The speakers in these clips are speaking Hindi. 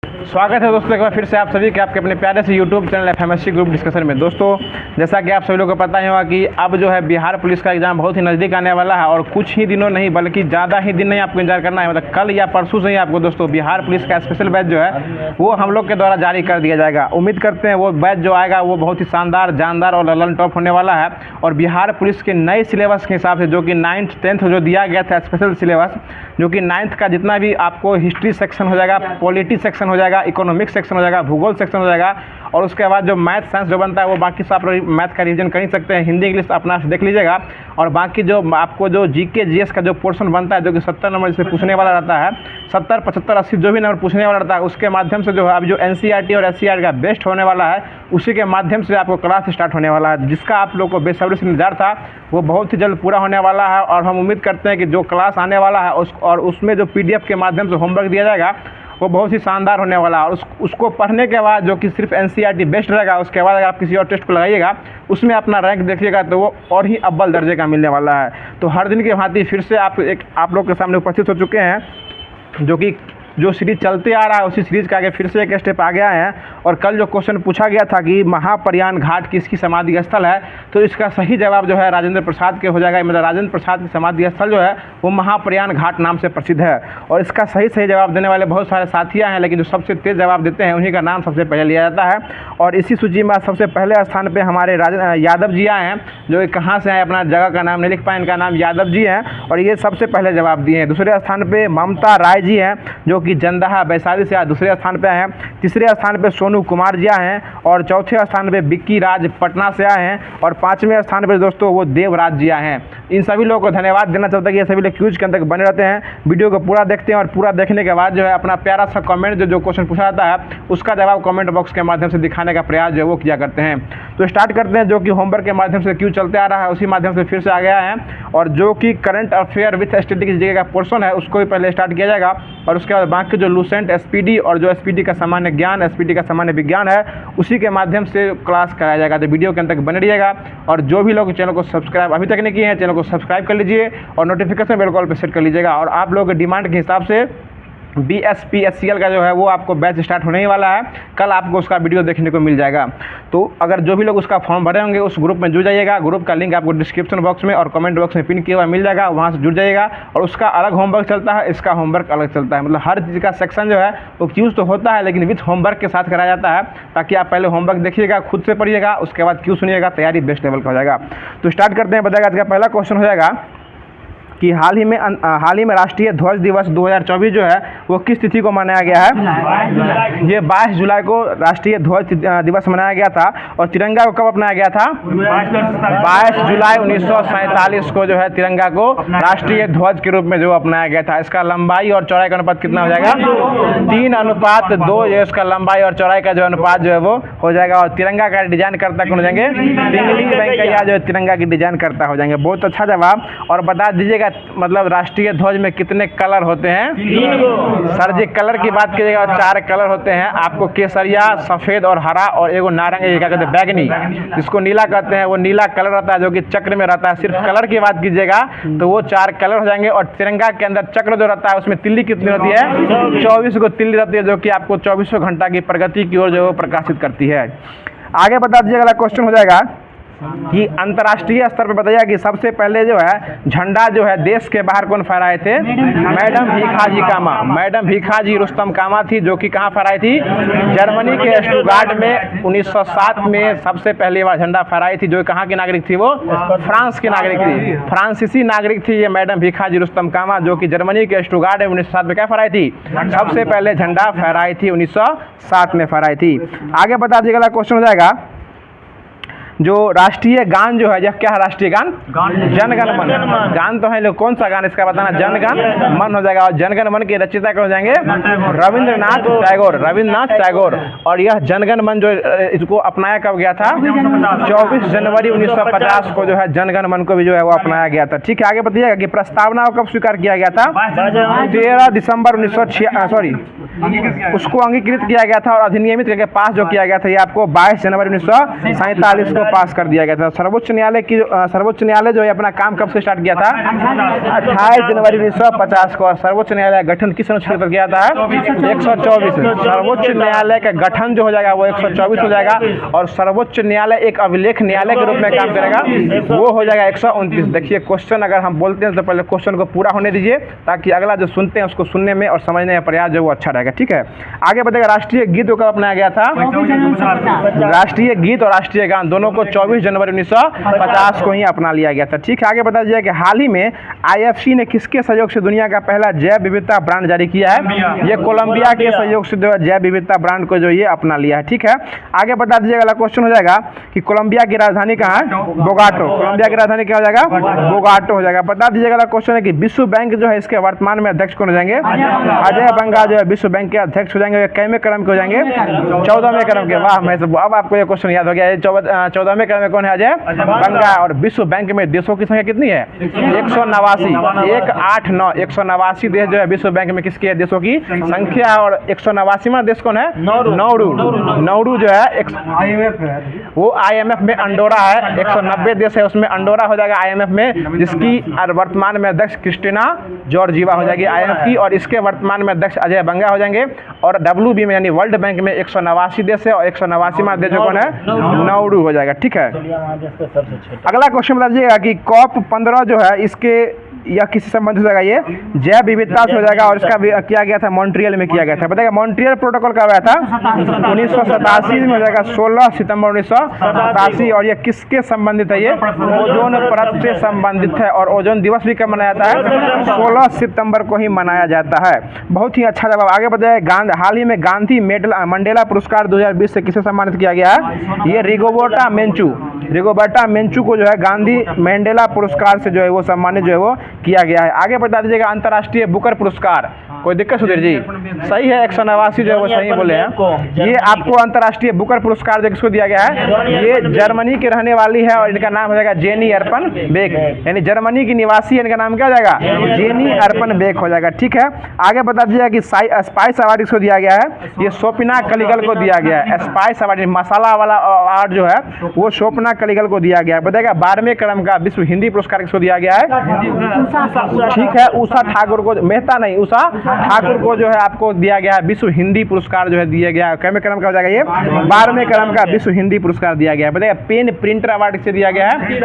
स्वागत है दोस्तों एक बार फिर से आप सभी के आपके अपने प्यारे से यूट्यूब चैनल एफएमएससी ग्रुप डिस्कशन में। दोस्तों जैसा कि आप सभी लोगों को पता ही होगा कि अब जो है बिहार पुलिस का एग्ज़ाम बहुत ही नज़दीक आने वाला है और कुछ ही दिनों नहीं बल्कि ज़्यादा ही दिन नहीं आपको इंतजार करना है। मतलब कल या परसों से ही आपको दोस्तों बिहार पुलिस का स्पेशल बैच जो है वो हम लोग के द्वारा जारी कर दिया जाएगा। उम्मीद करते हैं वो बैच जो आएगा वो बहुत ही शानदार, जानदार और ललन टॉप होने वाला है। और बिहार पुलिस के नए सिलेबस के हिसाब से जो कि 9th 10th जो दिया गया था स्पेशल सिलेबस, जो कि 9th का जितना भी आपको हिस्ट्री सेक्शन हो जाएगा, पॉलिटी सेक्शन हो जाएगा, इकोनॉमिक्स सेक्शन हो जाएगा, भूगोल सेक्शन हो जाएगा और उसके बाद जो मैथ साइंस जो बनता है वो बाकी सब आप मैथ का रिवीजन कर ही सकते हैं। हिंदी इंग्लिश अपना देख लीजिएगा और बाकी जो आपको जो जीके जीएस का जो पोर्शन बनता है जो कि 70 नंबर से पूछने वाला रहता है, 70 75 80 जो भी नंबर पूछने वाला रहता है उसके माध्यम से जो है अब जो एनसीईआरटी और एससीईआरटी का बेस्ट होने वाला है उसी के माध्यम से आपको क्लास स्टार्ट होने वाला है, जिसका आप लोग को बेसब्री से इंतजार था वो बहुत ही जल्द पूरा होने वाला है। और हम उम्मीद करते हैं कि जो क्लास आने वाला है और उसमें जो पीडीएफ के माध्यम से होमवर्क दिया जाएगा वो बहुत ही शानदार होने वाला है। और उसको पढ़ने के बाद जो कि सिर्फ एनसीईआरटी बेस्ट रहेगा, उसके बाद अगर आप किसी और टेस्ट को लगाइएगा उसमें अपना रैंक देखिएगा तो वो और ही अव्वल दर्जे का मिलने वाला है। तो हर दिन की भांति फिर से आप लोग के सामने उपस्थित हो चुके हैं जो कि जो सीरीज चलते आ रहा है उसी सीरीज का आगे फिर से एक स्टेप आ गया है। और कल जो क्वेश्चन पूछा गया था कि महाप्रयाण घाट किसकी समाधि स्थल है, तो इसका सही जवाब जो है राजेंद्र प्रसाद के हो जाएगा। मतलब राजेंद्र प्रसाद की समाधि स्थल जो है वो महाप्रयाण घाट नाम से प्रसिद्ध है। और इसका सही जवाब देने वाले बहुत सारे साथियाँ हैं, लेकिन जो सबसे तेज़ जवाब देते हैं उन्हीं का नाम सबसे पहले लिया जाता है। और इसी सूची में सबसे पहले स्थान पर हमारे यादव जी आए हैं, जो कहाँ से आए अपना जगह का नाम नहीं लिख पाए, इनका नाम यादव जी हैं और ये सबसे पहले जवाब दिए हैं। दूसरे स्थान पर ममता राय जी हैं जो कि जंदाहा वैशाली से दूसरे स्थान पे आए हैं। तीसरे स्थान पे सोनू कुमार जी आए हैं और चौथे स्थान पे विक्की राज पटना से आए हैं और पांचवें स्थान पे दोस्तों वो देवराज जी आए हैं। इन सभी लोगों को धन्यवाद देना चाहता हूं कि ये सभी लोग क्यूज के अंदर बने रहते हैं, वीडियो को पूरा देखते हैं और पूरा देखने के बाद जो है अपना प्यारा सा कमेंट जो क्वेश्चन पूछा जाता है उसका जवाब कमेंट बॉक्स के माध्यम से दिखाने का प्रयास जो है वो किया करते हैं। तो स्टार्ट करते हैं जो कि होमवर्क के माध्यम से क्यूज चलते आ रहा है उसी माध्यम से फिर से आ गया है। और जो कि करंट अफेयर विथ स्टैटिस्टिक्स जगह का पोर्शन है उसको भी पहले स्टार्ट किया जाएगा और उसके बाद बाकी जो लूसेंट एसपीडी और जो एसपीडी का सामान्य ज्ञान, एसपीडी का सामान्य विज्ञान है उसी के माध्यम से क्लास कराया जाएगा। तो वीडियो के अंत तक बने रहिएगा और जो भी लोग चैनल को सब्सक्राइब अभी तक नहीं किए हैं चैनल को सब्सक्राइब कर लीजिए और नोटिफिकेशन बेल कॉल पर सेट कर लीजिएगा। और आप लोगों के डिमांड के हिसाब से BSPSCL का जो है वो आपको बैच स्टार्ट होने ही वाला है, कल आपको उसका वीडियो देखने को मिल जाएगा। तो अगर जो भी लोग उसका फॉर्म भरे होंगे उस ग्रुप में जुड़ जाइएगा। ग्रुप का लिंक आपको डिस्क्रिप्शन बॉक्स में और कमेंट बॉक्स में पिन किया हुआ मिल जाएगा, वहाँ से जुड़ जाइएगा। और उसका अलग होमवर्क चलता है, इसका होमवर्क अलग चलता है। मतलब हर चीज़ का सेक्शन जो है वो क्यूज तो होता है लेकिन विथ होमवर्क के साथ कराया जाता है, ताकि आप पहले होमवर्क देखिएगा, खुद से पढ़िएगा, उसके बाद क्यूज सुनिएगा, तैयारी बेस्ट लेवल का हो जाएगा। तो स्टार्ट करते हैं। बताएगा आज का पहला क्वेश्चन हो जाएगा कि हाल ही में राष्ट्रीय ध्वज दिवस 2024 जो है वो किस तिथि को मनाया गया है? ये 22 जुलाई को राष्ट्रीय ध्वज दिवस मनाया गया था। और तिरंगा को कब अपनाया गया था? 22 जुलाई 1947 को जो है तिरंगा को राष्ट्रीय ध्वज के रूप में जो अपनाया गया था। इसका लंबाई और चौड़ाई का अनुपात कितना हो जाएगा? 3:2। ये इसका लंबाई और चौड़ाई का जो अनुपात जो है वो हो जाएगा। और तिरंगा का डिजाइन करता कौन हो जाएंगे? पिंगली वेंकैया जो तिरंगा की डिजाइन करता हो जाएंगे। बहुत अच्छा जवाब। और बता दीजिएगा मतलब राष्ट्रीय ध्वज में कितने कलर होते हैं? 3 सर जी कलर की बात कीजिएगा 4 कलर होते हैं आपको, केसरिया, सफेद और हरा और एगो नारंगी, क्या कहते हैं बैगनी, जिसको नीला कहते हैं। वो नीला कलर रहता है जो कि चक्र में रहता है। सिर्फ कलर की बात कीजिएगा तो वो 4 कलर हो जाएंगे। और तिरंगा के अंदर चक्र जो रहता है उसमें तिल्ली कितनी होती है? 24 को तिल्ली रहती है, जो कि आपको 24 घंटा की प्रगति की ओर जो प्रकाशित करती है। आगे बता दीजिएगा। अगला क्वेश्चन हो जाएगा कि अंतर्राष्ट्रीय स्तर पर बताइए कि सबसे पहले जो है झंडा जो है देश के बाहर कौन फहराए थे? मैडम भीखाजी कामा। मैडम भीखाजी रुस्तम कामा थी, जो कि कहाँ फहराई थी? जर्मनी के स्टुटगार्ट में 1907 में सबसे पहली बार झंडा फहराई थी। जो कहाँ की नागरिक थी? वो फ्रांस की नागरिक थी, फ्रांसीसी नागरिक थी ये मैडम भीखाजी रुस्तम कामा, जो कि जर्मनी के स्टुटगार्ट में 1907 में क्या फहराई थी? सबसे पहले झंडा फहराई थी, 1907 में फहराई थी। आगे बता दीजिएगा। क्वेश्चन हो जाएगा जो राष्ट्रीय गान जो है, यह क्या है? राष्ट्रीय गान जनगण मन। गान तो है लोग, कौन सा गान इसका बताना? जनगण मन हो जाएगा। और जनगण मन के रचयिता कौन हो जाएंगे? रविंद्रनाथ टैगोर। रविंद्रनाथ टैगोर। और यह जनगण मन जो इसको अपनाया कब गया था? 24 जनवरी 1950 को जो है जनगण मन को भी जो है वो अपनाया गया था। ठीक है, आगे बताइएगा कि प्रस्तावना को कब स्वीकार किया गया था? 13 दिसंबर उसको अंगीकृत किया गया था और अधिनियमित करके पास जो किया गया था, ये आपको 22 जनवरी 1947 को पास कर दिया गया था। सर्वोच्च न्यायालय जो है अपना काम कब से स्टार्ट किया था? 28 जनवरी 1950 को। और सर्वोच्च न्यायालय का गठन किस अनुच्छेद पर किया था? 124। सर्वोच्च न्यायालय का गठन जो हो जाएगा वो 124 हो जाएगा, और सर्वोच्च न्यायालय एक अभिलेख न्यायालय के रूप में काम करेगा, वो हो जाएगा 129। देखिए क्वेश्चन अगर हम बोलते हैं तो पहले क्वेश्चन को पूरा होने दीजिए, ताकि अगला जो सुनते हैं उसको सुनने में और समझने में प्रयास जो वो अच्छा रहेगा। ठीक है, आगे बढ़ेगा। राष्ट्रीय गीत कब अपनाया गया था? राष्ट्रीय गीत और राष्ट्रीय गान दोनों को 24 जनवरी 1950 को ही अपना लिया गया था। ठीक है, आगे बता दीजिए कि हाल ही में IFC ने किसके सहयोग से दुनिया का पहला जैव विविधता ब्रांड जारी किया है? ये कोलंबिया के सहयोग से जो जैव विविधता ब्रांड को जो ये अपना लिया है। ठीक है, आगे बता दीजिएगा। अगला क्वेश्चन हो जाएगा कि कोलंबिया की राजधानी कहाँ है? बोगाटो। कोलंबिया की राजधानी क्या हो जाएगा? बोगाटो हो जाएगा। बता दीजिएगा। अगला क्वेश्चन है कि विश्व बैंक जो है इसके वर्तमान में अध्यक्ष कौन हो जाएंगे? अजय बंगा जो है विश्व बैंक के अध्यक्ष हो जाएंगे। कैवें क्रम के हो जाएंगे? 14वें क्रम के। वाह, मैं अब आपको ये क्वेश्चन याद हो गया। 14वें क्रम में कौन है? अजय बंगा। और विश्व बैंक में देशों की संख्या कितनी है? 189। 189 189 देश जो है विश्व बैंक में किसकी है? देशों की संख्या। और 189वां देश कौन है? नौरू जो है IMF है, वो IMF में अंडोरा है। 190 देश है उसमें अंडोरा हो जाएगा IMF में, जिसकी वर्तमान में अध्यक्ष क्रिस्टिना जॉर्जिवा हो जाएगी IMF की, और इसके वर्तमान में अध्यक्ष अजय बंगा हो जाएंगे। और WB में यानी वर्ल्ड बैंक में 189 देश है, और 189वां देश कौन है? नौरू हो जाएगा। ठीक है, अगला क्वेश्चन बता दीजिएगा कि COP15 जो है इसके या किसी संबंधित हो जाएगा, ये जैव विविधता से हो जाएगा, और इसका किया गया था मॉन्ट्रियल में किया गया था। बताइए मॉन्ट्रियल प्रोटोकॉल कब आया था? 1987 में हो जाएगा, 16 सितंबर 1987। और ये किसके संबंधित है? ये ओजोन परत से संबंधित है। और ओजोन दिवस भी कब मनाया जाता है? 16 सितंबर को ही मनाया जाता है। बहुत ही अच्छा जवाब। आगे बताइए। हाल ही में गांधी मंडेला पुरस्कार 2020 से किसे सम्मानित किया गया है? ये रिगोबर्टा मेंचू को जो है गांधी मंडेला पुरस्कार से जो है वो सम्मानित जो है वो किया गया है। आगे बता दीजिएगा। अंतर्राष्ट्रीय बुकर पुरस्कार, कोई दिक्कत सुधीर जी? सही है, 189 जो है वो सही बोले हैं। ये आपको अंतर्राष्ट्रीय बुकर पुरस्कार जो किसको दिया गया है? ये जर्मनी के रहने वाली है, और इनका नाम हो जाएगा जेनी अर्पन बेक, यानी जर्मनी की निवासी है। इनका नाम क्या हो जाएगा? जेनी अर्पन बेक हो जाएगा। ठीक है, आगे बता दीजिएगा कि स्पाइस अवार्ड किसको दिया गया है? ये शोभना कलिगल को दिया गया है। स्पाइस अवार्ड मसाला वाला अवार्ड जो है वो शोभना कलिगल को दिया गया है। बताएगा 12वें क्रम का विश्व हिंदी पुरस्कार किसको दिया गया है? ठीक है, उषा ठाकुर को, मेहता नहीं, उषा ठाकुर को जो है आपको दिया गया है विश्व हिंदी पुरस्कार जो है दिया गया है। कैवें क्रम का हो जाएगा? ये 12वें क्रम का विश्व हिंदी पुरस्कार दिया गया है। बताइए पेन प्रिंटर अवार्ड किसे दिया गया है?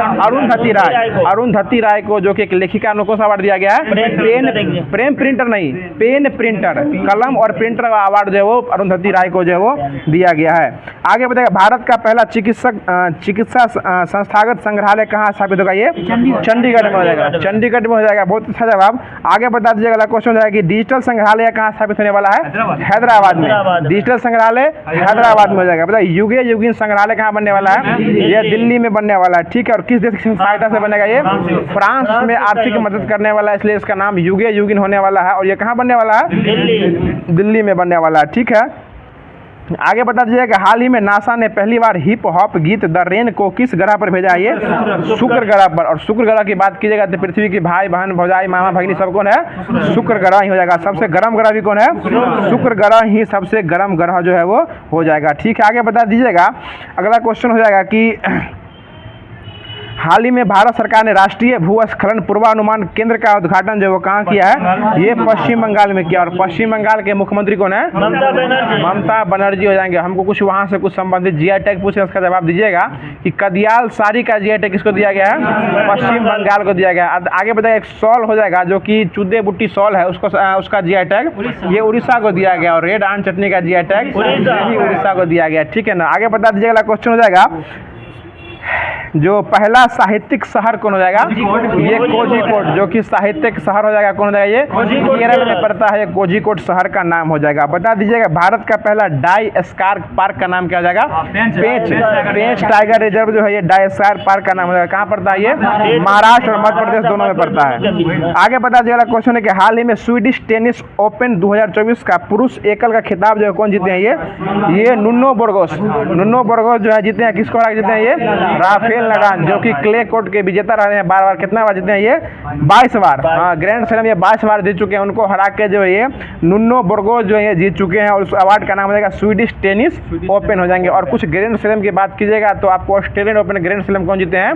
अरुंधति राय को, जो कि एक लेखिका, कौन सा अवार्ड दिया गया है? पेन प्रिंटर नहीं, पेन प्रिंटर, कलम और प्रिंटर अवार्ड जो है वो अरुंधति राय को जो है वो दिया गया है। आगे बताइए। भारत का पहला चिकित्सा संस्थागत संग्रहालय कहाँ स्थापित होगा? ये चंडीगढ़ में हो जाएगा। चंडीगढ़ में हो जाएगा। बहुत अच्छा जवाब। आगे बता दीजिएगा। अगला क्वेश्चन हो जाएगा कि डिजिटल संग्रहालय कहाँ स्थापित होने वाला है? हैदराबाद में। डिजिटल संग्रहालय हैदराबाद में हो जाएगा। बताइए युगे युगीन संग्रहालय कहाँ बनने वाला है? ये दिल्ली में बनने वाला है। ठीक है, और किस देश की सहायता से बनेगा? ये फ्रांस में आर्थिक मदद करने वाला है, इसलिए इसका नाम युगे युगीन होने वाला है। और ये कहाँ बनने वाला है? दिल्ली में बनने वाला है। ठीक है, आगे बता दीजिए कि हाल ही में नासा ने पहली बार हिप हॉप गीत द रेन को किस ग्रह पर भेजा है? ये शुक्र ग्रह पर। और शुक्र ग्रह की बात कीजिएगा तो पृथ्वी की भाई बहन भौजाई मामा भगिनी सब कौन है? शुक्र ग्रह ही हो जाएगा। सबसे गर्म ग्रह भी कौन है? शुक्र ग्रह ही सबसे गर्म ग्रह जो है वो हो जाएगा। ठीक है, आगे बता दीजिएगा। अगला क्वेश्चन हो जाएगा कि हाल ही में भारत सरकार ने राष्ट्रीय भूस्खलन पूर्वानुमान केंद्र का उद्घाटन जो वो कहाँ किया है? ये पश्चिम बंगाल में किया। और पश्चिम बंगाल के मुख्यमंत्री कौन है? ममता बनर्जी हो जाएंगे। हमको कुछ वहाँ से कुछ संबंधित GI टैग पूछे, उसका जवाब दीजिएगा कि कदियाल साड़ी का GI टैग किसको दिया गया है? पश्चिम बंगाल को दिया गया। आगे बताइए। एक शॉल हो जाएगा जो कि चुद्दे बुट्टी शॉल है, उसका GI टैग ये उड़ीसा को दिया गया। और रेड आन चटनी का GI टैग उड़ीसा को दिया गया। ठीक है ना, आगे बता दीजिएगा। क्वेश्चन हो जाएगा जो पहला साहित्यिक शहर कौन हो जाएगा? ये कोझिकोड, जो कि साहित्यिक शहर हो जाएगा। कौन हो जाएगा? ये केरल में पड़ता है। कोझिकोड शहर का नाम हो जाएगा। बता दीजिएगा। भारत का पहला डाई स्कार पार्क का नाम क्या हो जाएगा? पेंच टाइगर रिजर्व जो है ये डाई स्कार पार्क का नाम हो जाएगा। कहाँ पड़ता है? ये महाराष्ट्र और मध्य प्रदेश दोनों में पड़ता है। आगे बता दीजिएगा। क्वेश्चन है कि हाल ही में स्वीडिश टेनिस ओपन 2024 का पुरुष एकल का खिताब जो है कौन जीते हैं? ये नुन्नो बोर्गोस जो है जीते हैं। किसको जीते हैं? ये राफेल लगान जो कि क्ले कोर्ट के विजेता रहे हैं, बार बार कितना बार जीते हैं ये 22 बार, हाँ ग्रैंड स्लैम ये 22 बार जीत चुके हैं। उनको हरा के जो है ये नुनो बोर्गोस जो है ये जीत चुके हैं और उस अवार्ड का नाम हो जाएगा स्वीडिश टेनिस ओपन हो जाएंगे। और कुछ ग्रैंड स्लैम की बात कीजिएगा तो आपको ऑस्ट्रेलियन ओपन ग्रैंड स्लैम कौन जीते हैं,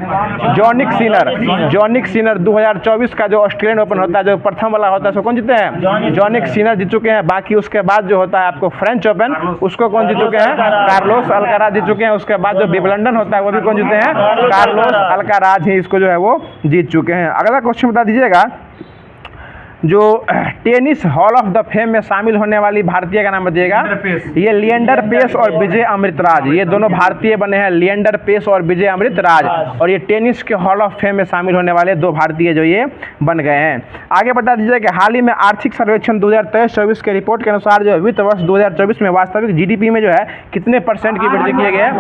जॉनिक सिनर 2024 का जो ऑस्ट्रेलियन ओपन होता है जो प्रथम वाला होता है उसको कौन जीते हैं, जॉनिक सिनर जीत चुके हैं। बाकी उसके बाद जो होता है आपको फ्रेंच ओपन उसको कौन जीत चुके हैं, कार्लोस अल्काराज जीत चुके हैं। उसके बाद जो विंबलडन होता है वो भी कौन जीते हैं, कार्लोस अल्काराज ही इसको जो है वो जीत चुके हैं। अगला क्वेश्चन बता दीजिएगा, जो tennis hall of the fame में शामिल होने वाली भारतीय का नाम बताइएगा। ये लिएंडर पेस और विजय अमृतराज, ये दोनों भारतीय बने हैं, लिएंडर पेस और विजय अमृतराज, और ये टेनिस के हॉल ऑफ फेम में शामिल होने वाले दो भारतीय जो ये बन गए हैं। आगे बता दीजिए कि हाल ही में आर्थिक सर्वेक्षण 2023-24 के रिपोर्ट के अनुसार जो वित्त वर्ष 2024 में वास्तविक जीडीपी में जो है कितने % की वृद्धि की गई है,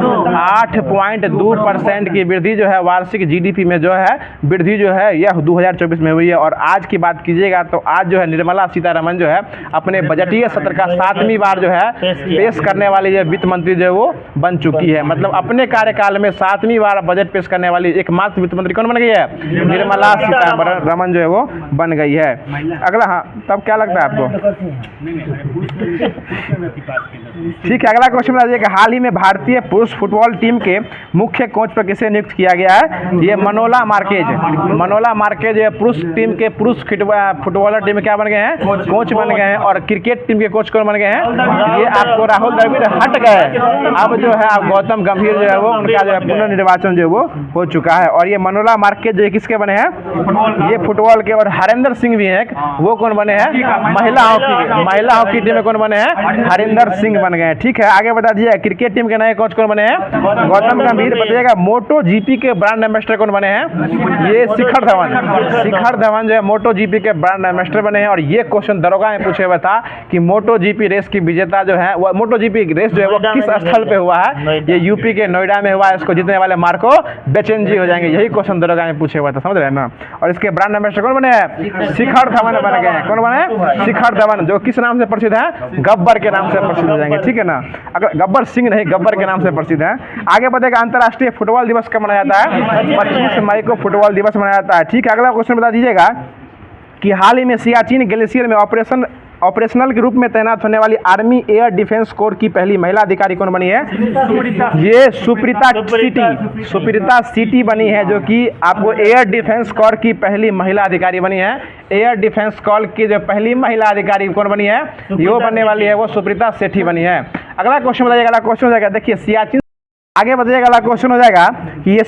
8.2% की वृद्धि जो है वार्षिक जीडीपी में जो है वृद्धि जो है यह 2024 में हुई है। और आज की बात कीजिएगा तो आज जो है निर्मला सीतारमण जो है अपने बजटीय सत्र का 7वीं बार जो है पेश करने वाली जो वित्त मंत्री जो है वो बन चुकी है। मतलब अपने कार्यकाल में 7वीं बार बजट पेश करने वाली एकमात्र वित्त मंत्री कौन बन गई है, निर्मला सीतारमण जो है वो बन गई है। अगला, हाँ तब क्या लगता है आपको, ठीक है। अगला क्वेश्चन बताइए कि हाल ही में भारतीय पुरुष फुटबॉल टीम के मुख्य कोच पर किसे नियुक्त किया गया है, ये मनोला मार्केज पुरुष टीम के पुरुष फुटबॉलर टीम में क्या बन गए हैं, कोच बन गए हैं। और क्रिकेट टीम के कोच कौन बन गए हैं, ये आपको राहुल द्रविड़ हट गए, अब जो है आप गौतम गंभीर जो है वो उनका जो है पुनर्निर्वाचन जो है वो हो चुका है। और ये मनोला मार्केज जो किसके बने हैं, ये फुटबॉल के। और हरिंदर सिंह भी है, वो कौन बने हैं, महिला हॉकी टीम में कौन बने हैं, हरिंदर सिंह बन गए हैं। ठीक है, आगे बता दीजिए क्रिकेट टीम के नए कोच कौन बने हैं, गौतम गंभीर। बताइएगा मोटो जीपी के ब्रांड एम्बेसडर कौन बने हैं, ये शिखर धवन जो है मोटो जीपी के ब्रांड एम्बेसडर बने हैं। और ये क्वेश्चन दरोगा में पूछे हुआ था कि मोटो जीपी रेस की विजेता जो है वो मोटो जीपी रेस जो है वो किस स्थल पे हुआ है, ये यूपी के नोएडा में हुआ है। इसको जीतने वाले मार्को बेचेनजी हो जाएंगे, यही क्वेश्चन दरोगा में पूछे हुआ था, समझ रहे हैं ना। और इसके ब्रांड एम्बेसडर कौन बने हैं, शिखर धवन बन गए हैं। कौन बने, शिखर धवन, जो किस नाम से प्रसिद्ध है, गब्बर के नाम से प्रसिद्ध हो जाएंगे। ठीक है ना, अगर गब्बर सिंह नहीं गब्बर के नाम से प्रसिद्ध है। आगे बढ़ेगा, अंतर्राष्ट्रीय फुटबॉल दिवस कब मनाया जाता है, 25 मई को फुटबॉल दिवस मनाया जाता है। ठीक है, अगला क्वेश्चन बता दीजिएगा कि हाल ही में सियाचिन ग्लेशियर में ऑपरेशनल के रूप में तैनात होने वाली आर्मी एयर डिफेंस कोर की पहली महिला अधिकारी कौन बनी है, ये सुप्रीता सिटी बनी है, जो कि आपको एयर डिफेंस कोर की पहली महिला अधिकारी बनी है। एयर डिफेंस कोर की जो पहली महिला अधिकारी कौन बनी है, यो बनने वाली है वो सुप्रीता सेठी बनी है। अगला क्वेश्चन बताइएगा, अगला क्वेश्चन हो जाएगा, देखिए सियाचिन, आगे बताइएगा अगला क्वेश्चन हो जाएगा कि ये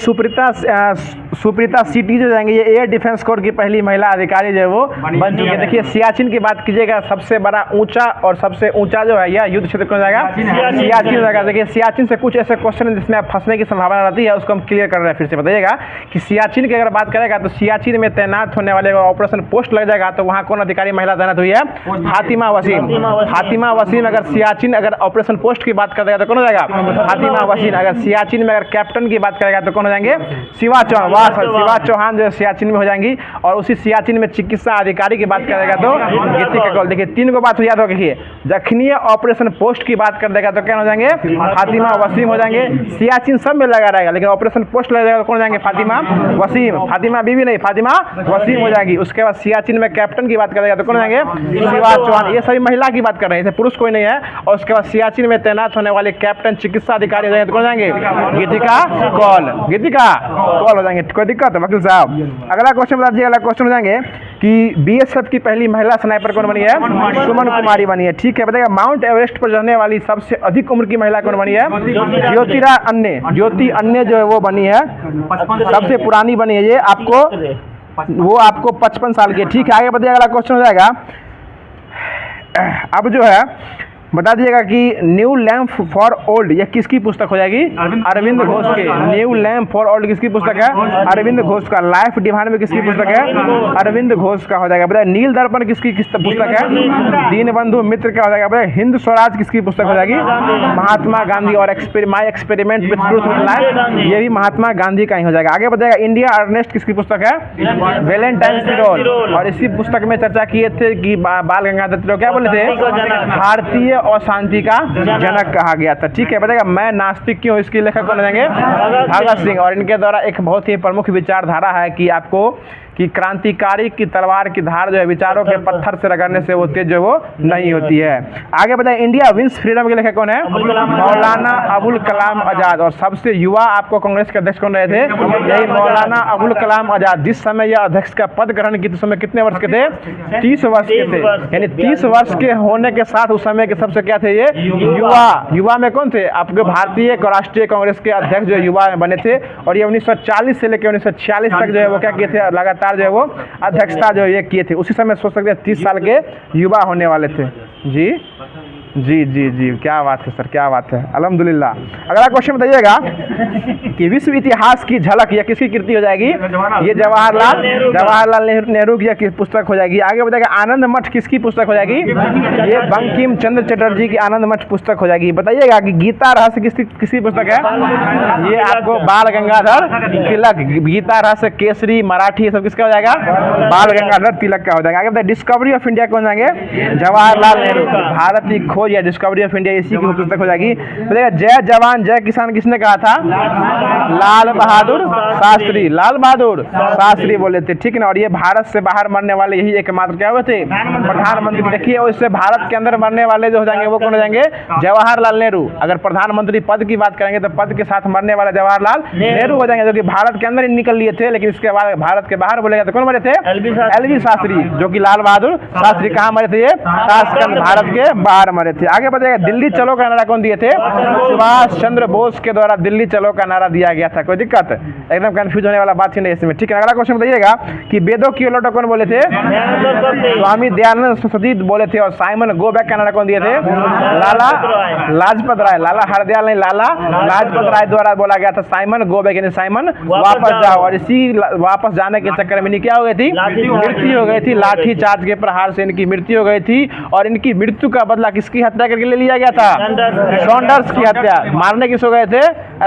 सुप्रीता सिटी जो जाएंगे ये एयर डिफेंस कोर की पहली महिला अधिकारी जो है वो बन चुकी है। देखिए सियाचिन की बात कीजिएगा, सबसे बड़ा ऊंचा और सबसे ऊंचा जो है यह युद्ध क्षेत्र कौन जाएगा, सियाचिन हो जाएगा। देखिए सियाचिन से कुछ ऐसे क्वेश्चन है जिसमें आप फंसने की संभावना रहती है, उसको हम क्लियर कर रहे हैं। फिर से बताइएगा कि सियाचिन की अगर बात करेगा तो सियाचिन में तैनात होने वाले ऑपरेशन पोस्ट लग जाएगा तो वहाँ कौन अधिकारी महिला तैनात हुई है, फातिमा वसीम। अगर सियाचिन अगर ऑपरेशन पोस्ट की बात करेगा तो कौन हो जाएगा, फातिमा वसीम। अगर सियाचिन में अगर कैप्टन की बात करेगा तो कौन हो जाएंगे, शिवा चौहान जो है सियाचिन में हो जाएंगी। और उसी सियाचिन में चिकित्सा अधिकारी की बात करेगा तो गीतिका कौल। देखिए 3 को बात याद होगी, जखनीय ऑपरेशन पोस्ट की बात कर देगा तो क्या हो जाएंगे, फातिमा वसीम हो जाएंगे। सियाचिन सब में लगा रहेगा लेकिन ऑपरेशन पोस्ट लगेगा तो कौन हो जाएंगे, फातिमा वसीम। फातिमा बीवी नहीं, फातिमा वसीम हो जाएगी। उसके बाद सियाचिन में कैप्टन की बात करेगा तो कौन हो जाएंगे, शिवा चौहान। ये सभी महिला की बात कर रहे हैं, पुरुष कोई नहीं है। और उसके बाद सियाचिन में तैनात होने वाले कैप्टन चिकित्सा अधिकारी हो जाएंगे तो कौन हो जाएंगे, गीतिका कौल हो जाएंगे। कोई दिक्कत है वकील साहब। अगला क्वेश्चन बता दीजिए, अगला क्वेश्न हो जाएंगे कि बीएसएफ की पहली महिला स्नाइपर कौन बनी है, सुमन कुमारी बनी है। ठीक है, बताइएगा माउंट एवरेस्ट पर चढ़ने वाली सबसे अधिक उम्र की महिला कौन बनी है, ज्योति अन्य जो है वो बनी है, सबसे पुरानी बनी है ये, आपको 55 साल की। ठीक है, आगे बताइए, अगला क्वेश्चन हो जाएगा। अब जो है बता दीजिएगा कि न्यू लैम्प फॉर ओल्ड यह किसकी पुस्तक हो जाएगी, अरविंद घोष के। न्यू लैम्प फॉर ओल्ड किसकी पुस्तक है, अरविंद घोष का। लाइफ डिवाइन में किसकी पुस्तक है, अरविंद घोष का हो जाएगा। बताइए नील दर्पण किसकी पुस्तक है, दीनबंधु मित्र का हो जाएगा। बताइए हिंद स्वराज किसकी पुस्तक हो जाएगी, महात्मा गांधी। और my experiment with truth with life ये भी महात्मा गांधी का ही हो जाएगा। आगे बताइएगा इंडिया अर्नेस्ट किसकी पुस्तक है, वैलेंटाइन टिरोल। और इसी पुस्तक में चर्चा किए थे कि बाल गंगाधर तिलक क्या बोले थे, भारतीय अशांति का जनक कहा गया था। ठीक है, बताएगा मैं नास्तिक क्यों, इसकी लेखक कौन जाएंगे? भगत सिंह। और इनके द्वारा एक बहुत ही प्रमुख विचारधारा है कि आपको कि क्रांतिकारी की तलवार की धार जो है विचारों के पत्थर से रगड़ने से वो तेज जो वो नहीं होती है। आगे बताएं, इंडिया विंस फ्रीडम के लेखक कौन है? मौलाना अबुल कलाम आजाद। और सबसे युवा आपको कांग्रेस के अध्यक्ष कौन रहे थे? यही मौलाना अबुल कलाम आजाद। जिस समय यह अध्यक्ष का पद ग्रहण किए उस समय कितने वर्ष के थे? 30 वर्ष के थे। यानी 30 वर्ष के होने के साथ उस समय के सबसे क्या थे? ये युवा में कौन थे? आपके भारतीय राष्ट्रीय कांग्रेस के अध्यक्ष जो युवा में बने थे। और ये 1940 से लेकर 1946 तक जो है वो क्या किए थे? लगातार जो है वो अध्यक्षता जो ये किए थे। उसी समय सोच सकते हैं 30 साल के युवा होने वाले थे। जी जी जी जी, क्या बात है सर, क्या बात है, अल्हम्दुलिल्लाह। अगला क्वेश्चन बताइएगा कि विश्व इतिहास की झलक यह किसकी कृति हो जाएगी? ये जवाहरलाल नेहरू की पुस्तक हो जाएगी। आगे बताइएगा आनंद मठ किसकी पुस्तक हो जाएगी? ये बंकिम चंद्र चटर्जी की आनंद मठ पुस्तक हो जाएगी। बताइएगा कि गीता रहस्य किसकी पुस्तक है? ये आपको बाल गंगाधर तिलक। गीता रहस्य केसरी मराठी ये सब किसका हो जाएगा? बाल गंगाधर तिलक का हो जाएगा। आगे बताइए डिस्कवरी ऑफ इंडिया कौन जाएंगे? जवाहरलाल नेहरू। भारत की खोज या डिस्कवरी ऑफ इंडिया इसी की पुस्तक हो जाएगी। बताइएगा जय जवान जय किसान किसने कहा था? लाल बहादुर शास्त्री। लाल बहादुर शास्त्री बोले थे, ठीक है ना। और ये भारत से बाहर मरने वाले यही एकमात्र क्या हुए थे? प्रधानमंत्री। देखिए और इससे भारत के अंदर मरने वाले जो हो जाएंगे वो कौन हो जाएंगे? जवाहरलाल नेहरू। अगर प्रधानमंत्री पद की बात करेंगे तो पद के साथ मरने वाले जवाहरलाल नेहरू हो जाएंगे, जो कि भारत के अंदर ही निकल लिए थे। लेकिन इसके बाद भारत के बाहर बोलेगा तो कौन मरे थे? एलवी शास्त्री, जो कि लाल बहादुर शास्त्री कहाँ मरे थे? ये खासकर भारत के बाहर मरे थे। आगे बताइएगा दिल्ली चलो का नारा कौन दिए थे? सुभाष चंद्र बोस के द्वारा दिल्ली चलो का नारा दिया गया था। कोई दिक्कत? एकदम कंफ्यूज होने वाला बात ही नहीं इसमें, ठीक है। अगला क्वेश्चन बताइएगा कि वेदों की उलट कौन बोले थे? स्वामी दयानंद सरस्वती बोले थे। और साइमन गो बैक का नारा कौन दिए थे? लाला लाजपत राय। लाला हरदयाल नहीं, लाला लाजपत राय द्वारा बोला गया था साइमन गो बैक, यानी साइमन वापस जाओ। और इसी वापस जाने के चक्कर में इनकी क्या हो गई थी? मृत्यु हो गई थी। लाठी चार्ज के प्रहार से इनकी मृत्यु हो गई थी। और इनकी मृत्यु का बदला किसकी हत्या करके ले लिया गया था? सॉन्डर्स की हत्या। मारने किस हो गए थे?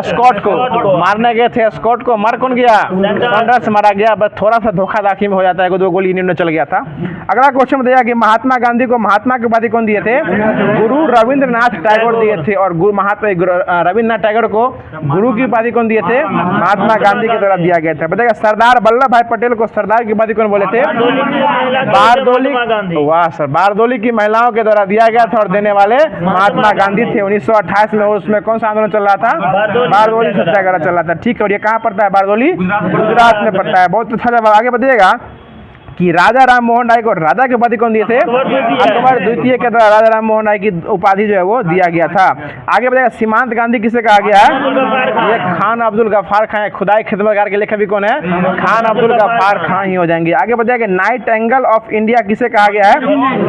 स्कॉट को मारने गए थे। स्कॉट को मार कौन गया? सॉन्डर्स मारा गया। बस थोड़ा सा धोखाधड़ी में हो जाता है, 2 गोली इन्होंने चल गया था। अगला क्वेश्चन बताइएगा कि महात्मा गांधी को महात्मा की उपाधि कौन दिए थे? गुरु रविंद्रनाथ टैगोर दिए थे। और रविंद्रनाथ टैगोर को गुरु की उपाधि कौन दिए थे? महात्मा गांधी के द्वारा दिया गया था। बताइएगा सरदार वल्लभ भाई पटेल को सरदार की उपाधि कौन बोले थे? बारदोली। वाह सर, बारदोली की महिलाओं के द्वारा दिया गया था और देने वाले महात्मा गांधी थे। 1928 में उसमें कौन सा आंदोलन चल रहा था? बारदोली सत्याग्रह चल रहा था, ठीक है। और ये कहाँ पड़ता है? बारदोली गुजरात में पड़ता है। बहुत अच्छा जवाब। आगे बताइएगा कि राजा राम मोहन राय को राजा की उपाधि कौन दिए थे? अकबर द्वितीय के द्वारा राजा राम मोहन राय की उपाधि जो है वो दिया गया था। आगे बताइएगा सीमांत गांधी किसे कहा गया है? ये खान अब्दुल गफ्फार खान है। खुदाई खिदमतगार के लेखक भी कौन है? खान अब्दुल गफ्फार खान ही हो जाएंगे। आगे बताइएगा नाइटिंगेल ऑफ इंडिया किसे कहा गया है?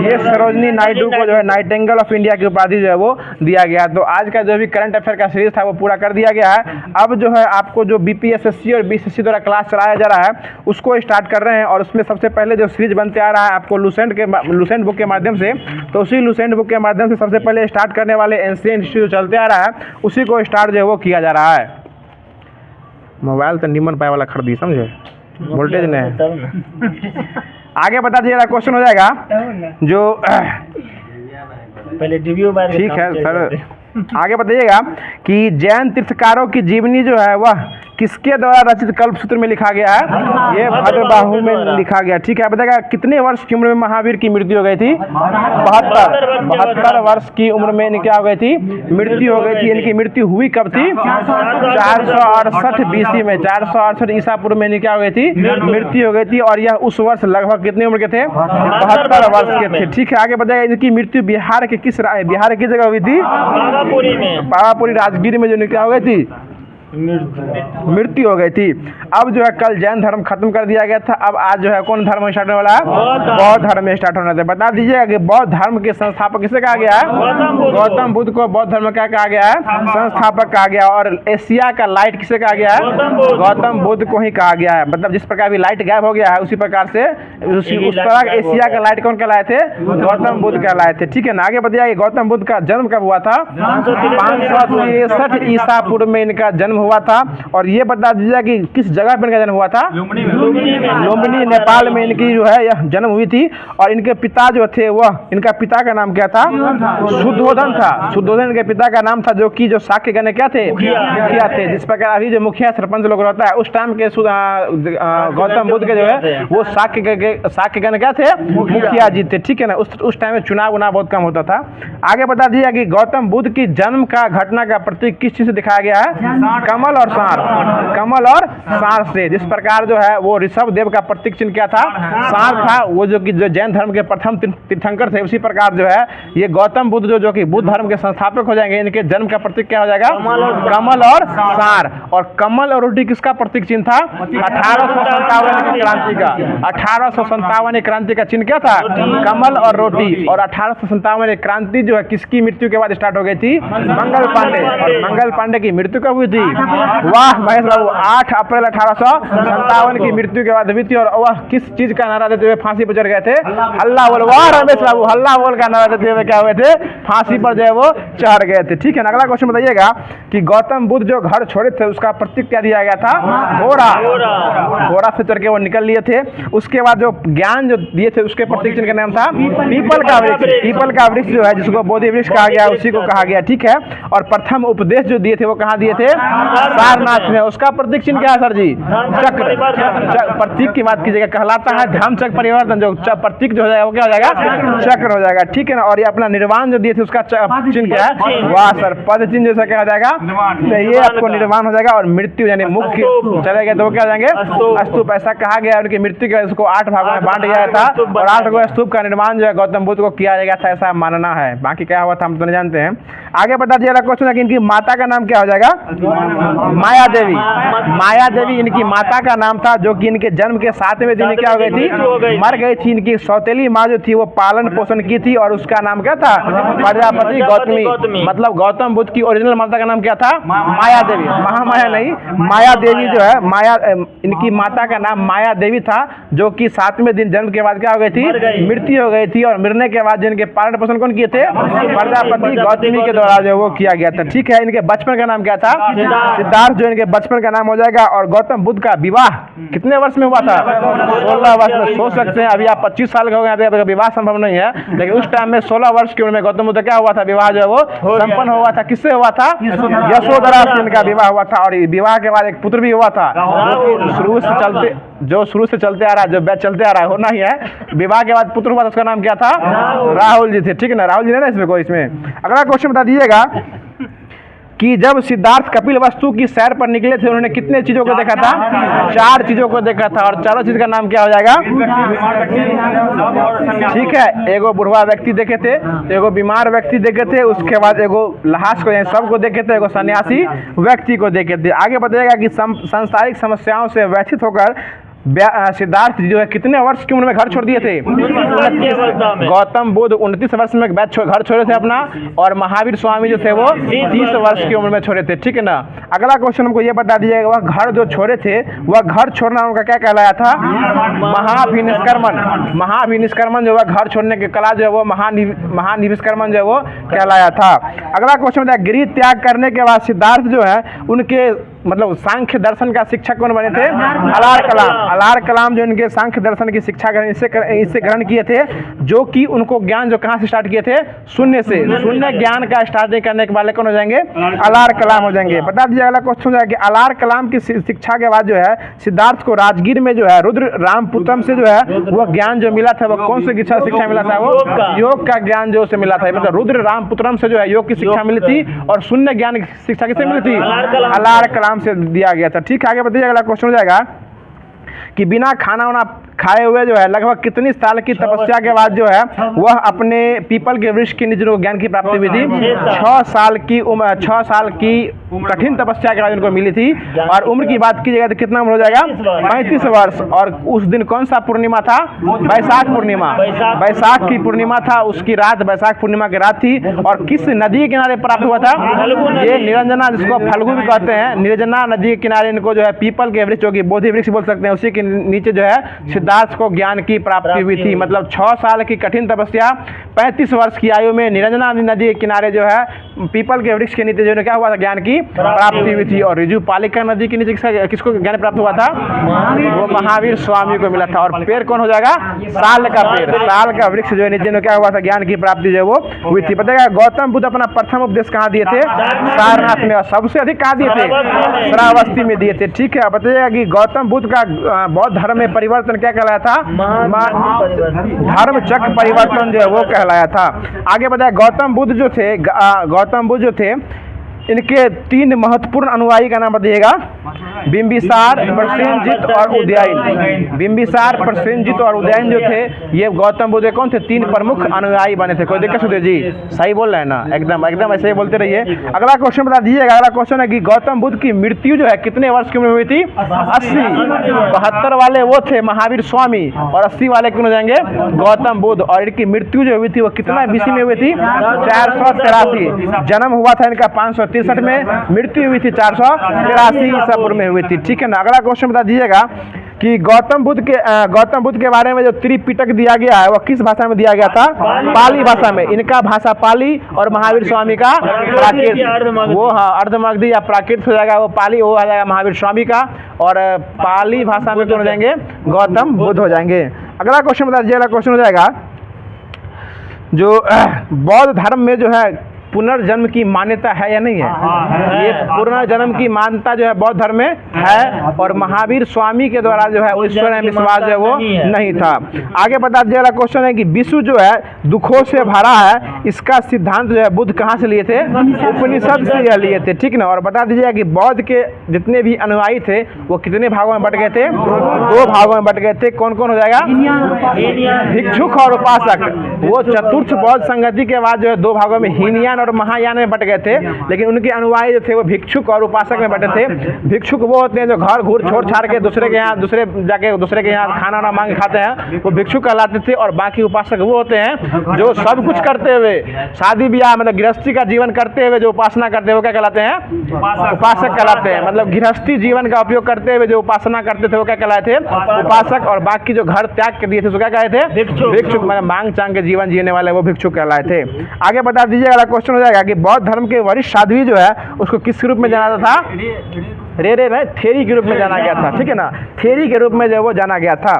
ये सरोजनी नायडू को जो है नाइटिंगेल ऑफ इंडिया की उपाधि जो है वो दिया गया। तो आज का जो भी करंट अफेयर का सीरीज था वो पूरा कर दिया गया है। अब जो है आपको जो बीपीएसएससी और बीसीसी द्वारा क्लास चलाया जा रहा है उसको स्टार्ट कर रहे हैं। और उसमें सबसे पहले जो सीरीज बनते आ रहा है आपको लुसेंट बुक के माध्यम से, तो उसी लुसेंट बुक के माध्यम से सबसे पहले स्टार्ट करने वाले एंशिएंट हिस्ट्री जो चलते आ रहा है उसी को स्टार्ट जो है वो किया जा रहा है। मोबाइल तो निमन पाए वाला खरीदी, समझे, वोल्टेज नहीं। आगे बता दीजिएगा क्वेश्चन हो जाएगा जो पहले रिव्यू बारे। ठीक है सर। आगे बताइएगा कि जैन तीर्थकारों की जीवनी जो है वह किसके द्वारा रचित कल्पसूत्र में लिखा गया है? ये भद्रबाहु में लिखा गया, ठीक है। बताइएगा कितने वर्ष की उम्र में महावीर की मृत्यु हो गई थी? 72 वर्ष की उम्र में इनकी क्या हो गई थी? मृत्यु हो गई थी। इनकी मृत्यु हुई कब थी? 468 BC में, 468 ईसा पूर्व में इनकी क्या हो गई थी? मृत्यु हो गई थी। और यह उस वर्ष लगभग कितनी उम्र के थे? 72 वर्ष के थे, ठीक है। आगे बताइएगा इनकी मृत्यु बिहार की जगह हुई थी? पावापुरी राजगीर में जो क्या हो गई थी? मृत्यु हो गई थी। अब जो है कल जैन धर्म खत्म कर दिया गया था। अब आज जो है कौन धर्म स्टार्ट होने वाला है? बौद्ध धर्म स्टार्ट होना था। बता दीजिएगा कि बौद्ध धर्म के संस्थापक किसे कहा गया है? गौतम बुद्ध को बौद्ध धर्म क्या कहा गया है? संस्थापक कहा गया। और एशिया का लाइट किसे कहा गया है? गौतम बुद्ध को ही कहा गया है। मतलब जिस प्रकार भी लाइट गायब हो गया है उसी प्रकार से उस तरह एशिया का लाइट कौन कहलाए थे? गौतम बुद्ध कहलाए थे, ठीक है ना। आगे बताइए गौतम बुद्ध का जन्म कब हुआ था? 563 ईसा पूर्व में इनका जन्म हुआ था। और ये बता दीजिए कि किस जगह पर इनका जन्म हुआ था? लुम्बिनी नेपाल में इनकी जो है यह जन्म हुई थी। और इनके पिता जो थे वह, इनका पिता का नाम क्या था? शुद्धोधन था। शुद्धोधन इनके पिता का नाम था, जो कि जो शाक्य गण क्या थे? मुखिया थे। जिस प्रकार अभी जो मुखिया सरपंच लोग रहता है, उस टाइम के गौतम बुद्ध के जो है वो शाक्य गण क्या थे? मुखिया जी थे। ठीक है ना। उस टाइम में चुनाव उनाव बहुत कम होता था। आगे बता दिया कि गौतम बुद्ध की जन्म का घटना का प्रतीक किस चीज से दिखाया गया है? कमल और सांड। कमल और सांड से। जिस प्रकार जो है वो ऋषभ देव का प्रतीक चिन्ह क्या था? सांड था। वो जो कि जो जैन धर्म के प्रथम तीर्थंकर थे, उसी प्रकार जो है ये गौतम बुद्ध जो कि बुद्ध धर्म के संस्थापक हो जाएंगे, इनके जन्म का प्रतीक क्या हो जाएगा? कमल और सांड। और कमल और रोटी किसका प्रतीक चिन्ह था? 1857 की क्रांति का। 1857 क्रांति का चिन्ह क्या था? कमल और रोटी। और 1857 क्रांति जो है किसकी मृत्यु के बाद स्टार्ट हो गई थी? मंगल पांडे। और मंगल पांडे की मृत्यु कब हुई थी? वाह महेश बाबू, 8 अप्रैल 1857 की मृत्यु के बाद हुई थी। और वह किस चीज का नारा देते हुए फांसी पर चढ़ गए थे? हल्ला बोल। वाह रमेश बाबू, हल्ला बोल का नारा देते हुए क्या हुए थे? फांसी पर जो है वो चढ़ गए थे। ठीक है ना। अगला क्वेश्चन बताइएगा कि गौतम बुद्ध जो घर छोड़े थे उसका प्रतीक क्या दिया गया था? घोड़ा। घोड़ा से चढ़ के वो निकल लिए थे। उसके बाद जो ज्ञान जो दिए थे उसके प्रतीक चिन्ह का नाम था पीपल का वृक्ष। पीपल का वृक्ष जो है जिसको बोधि वृक्ष कहा गया, उसी को कहा गया। ठीक है। और प्रथम उपदेश जो दिए थे वो कहाँ दिए थे? सारनाथ में। उसका प्रतीक चिन्ह क्या है सर जी? चक्र। प्रतीक की बात कीजिएगा, कहलाता है धर्म चक्र परिवर्तन। जो प्रतीक जो हो जाएगा वो क्या हो जाएगा? चक्र हो जाएगा। ठीक है ना। और ये अपना निर्वाण जो दिए थे उसका चिन्ह क्या है? वाह सर, पद चिन्ह जैसा क्या हो जाएगा? ये आपको निर्वाण हो जाएगा। और मृत्यु यानी मुख्य चले गए तो वो क्या हो जाएंगे? स्तूप। ऐसा कहा गया उनकी मृत्यु के उसको 8 भागों में बांट दिया था। और 8 गो स्तूप का निर्माण जो है गौतम बुद्ध को किया जाएगा था, ऐसा मानना है। बाकी क्या हुआ था हम तो नहीं जानते हैं। आगे बता दिया क्वेश्चन है कि इनकी माता का नाम क्या हो जाएगा? माया देवी। माया देवी इनकी माता का नाम था, जो कि इनके जन्म के 7वें दिन क्या हो गई थी? मर गई थी। इनकी सौतेली माँ जो थी वो पालन पोषण की थी और उसका नाम क्या था? प्रजापति गौतमी। मतलब गौतम बुद्ध की ओरिजिनल माता का नाम क्या था? माया देवी। महामाया नहीं, माया देवी जो है, माया इनकी माता का नाम माया देवी था, जो कि 7वें दिन जन्म के बाद क्या हो गई थी? मृत्यु हो गई थी। और मरने के बाद जिनके पालन पोषण कौन किए थे? प्रजापति गौतमी के द्वारा जो वो किया गया था। ठीक है। इनके बचपन का नाम क्या था? सिद्धार्थ जो इनके बचपन का नाम हो जाएगा। और गौतम बुद्ध का विवाह कितने वर्ष में हुआ था? 16 वर्ष में। सोच सकते हैं अभी आप 25 साल के हो गए, अभी विवाह संभव नहीं है, लेकिन उस टाइम में 16 वर्ष की उम्र में गौतम बुद्ध क्या हुआ था? विवाह जो है वो संपन्न हुआ था। किससे हुआ था? यशोधरा से इनका विवाह हुआ था। और विवाह के बाद एक पुत्र भी हुआ था, शुरू से चलते आ रहा है, जो बैच चलते आ रहा है, होना ही है। विवाह के बाद पुत्र हुआ था, उसका नाम क्या था? राहुल जी थे। ठीक है ना। राहुल जी ने ना इसमें कोई इसमें। अगला क्वेश्चन बता दीजिएगा कि जब सिद्धार्थ कपिल वस्तु की सैर पर निकले थे उन्होंने कितने चीजों को देखा था? 4 चीजों को देखा था। और चारों चीज का नाम क्या हो जाएगा? ठीक है। एगो बुढ़वा व्यक्ति देखे थे, एगो बीमार व्यक्ति देखे थे, उसके बाद एगो लहास को सबको देखे थे, एगो सन्यासी व्यक्ति को देखे थे। आगे बताइएगा कि सांसारिक समस्याओं से व्यथित होकर सिद्धार्थ जो है कितने वर्ष की उम्र में घर छोड़ दिए थे? गौतम बुद्ध 29 वर्ष में घर छोड़े थे अपना। और महावीर स्वामी जो थे वो 30 वर्ष की उम्र में छोड़े थे। ठीक है ना। अगला क्वेश्चन हमको ये बता दीजिएगा, वह घर जो छोड़े थे वह घर छोड़ना उनका क्या कहलाया था? महाभिनिष्क्रमण। महाभिनिष्क्रमण जो है घर छोड़ने की कला जो है वो महानिष्क्रमण जो है वो कहलाया था। अगला क्वेश्चन बताया, गिरि त्याग करने के बाद सिद्धार्थ जो है उनके मतलब सांख्य दर्शन का शिक्षक कौन बने थे? अलार कलाम। अलार कलाम जो इनके सांख्य दर्शन की शिक्षा इससे ग्रहण किए थे, जो कि उनको ज्ञान जो कहाँ से स्टार्ट किए थे? शून्य से। शून्य ज्ञान का स्टार्टिंग करने के वाले कौन हो जाएंगे? अलार कलाम हो जाएंगे। बता दीजिए अगला क्वेश्चन हो जाएगा कि अलार कलाम की शिक्षा के बाद जो है सिद्धार्थ को राजगीर में जो है रुद्र रामपुतम से जो है वह ज्ञान जो मिला था, वह कौन सी शिक्षा मिला था? वो योग का ज्ञान जो से मिला था। मतलब रुद्र रामपुत्रम से जो है योग की शिक्षा मिली थी। और शून्य ज्ञान की शिक्षा किससे मिली थी? अलार कलाम से दिया गया था। ठीक है। आगे बताइए अगला क्वेश्चन हो जाएगा कि बिना खाना वाना खाए हुए जो है लगभग कितनी साल की तपस्या के बाद जो है वह अपने पीपल के वृक्ष के नीचे ज्ञान की प्राप्ति हुई थी? 6 साल की उम्र, 6 साल की कठिन तपस्या के बाद उनको मिली थी। और उम्र की बात कीजिएगा तो कितना उम्र हो जाएगा? 35 वर्ष। और उस दिन कौन सा पूर्णिमा था? बैसाख पूर्णिमा। बैसाख की पूर्णिमा था, उसकी रात बैसाख पूर्णिमा की रात थी। और किस नदी के किनारे प्राप्त हुआ था? ये निरंजना, जिसको फल्गु भी कहते हैं, निरंजना नदी के किनारे इनको जो है पीपल के वृक्ष, जो कि बोधि वृक्ष बोल सकते हैं, उसी के नीचे जो है सिद्धार्थ को ज्ञान की प्राप्ति हुई थी। मतलब 6 साल की कठिन तपस्या, 35 वर्ष की आयु में निरंजना नदी के किनारे जो है पीपल के वृक्ष के नीचे जो है क्या हुआ था? ज्ञान की प्राप्ति हुई थी। और रिजुपालिका नदी के नीचे किसको ज्ञान प्राप्त हुआ था? वो महावीर स्वामी को मिला था। और पेड़ कौन हो जाएगा? साल का पेड़, साल का वृक्ष जो है नीचे में क्या हुआ था? ज्ञान की प्राप्ति जो वो हुई थी। पता है गौतम बुद्ध अपना प्रथम उपदेश कहाँ दिए थे? सारनाथ में। और सबसे अधिक कहाँ दिए थे? श्रावस्ती में दिए थे। ठीक है, बताइएगा कि गौतम बुद्ध का बौद्ध धर्म में परिवर्तन क्या कहलाया था? धर्म चक्र परिवर्तन जो है वो कहलाया था। आगे बताया गौतम बुद्ध जो थे इनके 3 महत्वपूर्ण अनुयायी का नाम बताइएगा। बिंबिसार, प्रसेनजित और उदयन। बिंबिसार, प्रसेनजित और उदयन जो थे ये गौतम बुद्ध कौन थे? 3 प्रमुख अनुयायी बने थे। कोई दिक्कत सुधीर जी? सही बोल रहे हैं ना? एकदम ऐसे ही बोलते रहिए। अगला क्वेश्चन बता दीजिएगा। अगला क्वेश्चन है कि गौतम बुद्ध की मृत्यु जो है कितने वर्ष की उम्र में हुई थी? 80। 72 वाले वो थे महावीर स्वामी और 80 वाले कौन हो जाएंगे? गौतम बुद्ध। और इनकी मृत्यु जो हुई थी वो कितना बीसी में हुई थी? 483। जन्म हुआ था इनका 563 में, मृत्यु हुई थी 483 ईसा पूर्व में हुई थी। ठीक है ना? अगला क्वेश्चन बता दीजिएगा कि गौतम बुद्ध के बारे में जो त्रिपिटक दिया गया है वो किस भाषा में दिया गया था? पाली भाषा में। इनका भाषा पाली और महावीर स्वामी का प्राकृत। वो हाँ अर्धमगधी या प्राकृत हो जाएगा, वो पाली वो आ जाएगा महावीर स्वामी का। और पाली भाषा में कौन हो जाएंगे? गौतम बुद्ध हो जाएंगे। अगला क्वेश्चन बता दीजिए। अगला क्वेश्चन हो जाएगा जो बौद्ध धर्म में जो है पुनर्जन्म की मान्यता है या नहीं है? ये पुनर्जन्म की मान्यता जो है बौद्ध धर्म में है। और महावीर स्वामी के द्वारा जो है ईश्वर में विश्वास जो है वो नहीं था। आगे बता दीजिए। अगला क्वेश्चन है कि विश्व जो है दुखों से भरा है, इसका सिद्धांत जो है बुद्ध कहाँ से लिए थे? उपनिषद से लिए थे। ठीक ना? और बता दीजिएगा कि बौद्ध के जितने भी अनुयायी थे वो कितने भागों में बट गए थे? 2 भागों में बट गए थे। कौन कौन हो जाएगा? भिक्षुक और उपासक। वो चतुर्थ बौद्ध संगति के बाद जो है 2 भागों में हीनयान और महायान में बट गए थे। लेकिन उनके अनुयायी जो थे वो भिक्षुक और उपासक में बटे थे। भिक्षुक वो होते हैं जो घर घूर छोड़ छाड़ के दूसरे के यहाँ खाना ना मांग खाते हैं, वो भिक्षुक कहलाते थे। और बाकी उपासक वो होते हैं जो सब कुछ करते हुए शादी ब्याह मतलब गृहस्थी का जीवन करते हुए जो उपासना करते हैं वो क्या कहलाते हैं? उपासक कहलाते हैं। मतलब गृहस्थी जीवन का उपयोग करते हुए जो उपासना करते थे वो क्या कहलाते थे? उपासक। और बाकी जो घर त्याग के दिए थे वो क्या कहते थे? भिक्षुक। मतलब मांग चांग के जीवन जीने वाले वो भिक्षुक कहलाए थे। आगे बता दीजिए। अगला क्वेश्चन हो जाएगा कि बौद्ध धर्म के वरिष्ठ साध्वी जो है उसको किस रूप में जाना था? थेरी के रूप में जाना गया था। ठीक है ना? थेरी के रूप में जो वो जाना गया था।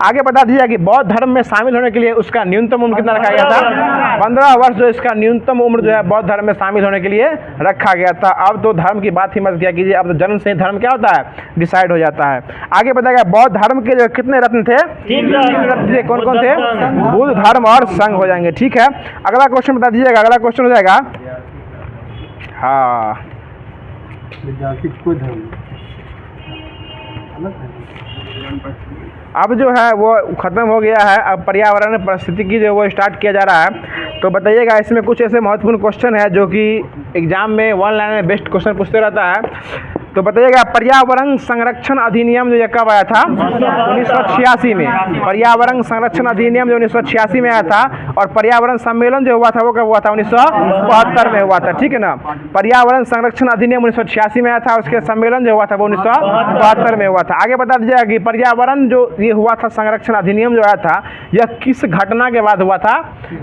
आगे बता दीजिए कि बौद्ध धर्म में शामिल होने के लिए उसका न्यूनतम उम्र कितना रखा गया था? 15 वर्ष जो इसका न्यूनतम उम्र जो है बौद्ध धर्म में शामिल होने के लिए रखा गया था। अब तो धर्म की बात ही मत किया कीजिए, अब तो जन्म से धर्म क्या होता है? डिसाइड हो जाता है। आगे बताएगा बौद्ध धर्म के जो कितने रत्न थे? 3 रत्न थे। कौन कौन थे? बुद्ध, धर्म और संघ हो जाएंगे। ठीक है, अगला क्वेश्चन बता दीजिएगा। अगला क्वेश्चन हो जाएगा हाँ अब जो है वो ख़त्म हो गया है। अब पर्यावरण परिस्थितिकी जो वो स्टार्ट किया जा रहा है। तो बताइएगा इसमें कुछ ऐसे महत्वपूर्ण क्वेश्चन है जो कि एग्जाम में 1 लाइन में बेस्ट क्वेश्चन पूछते रहता है। तो बताइएगा पर्यावरण संरक्षण अधिनियम जो कब आया था? 1986 में। पर्यावरण संरक्षण अधिनियम जो 1986 में आया था। और पर्यावरण सम्मेलन जो हुआ था वो कब हुआ था? 1972 में हुआ था। ठीक है ना? पर्यावरण संरक्षण अधिनियम 1986 में आया था। उसके सम्मेलन जो हुआ था वो 1972 में हुआ था। आगे बता दीजिएगा कि पर्यावरण जो ये हुआ था संरक्षण अधिनियम जो आया था यह किस घटना के बाद हुआ था?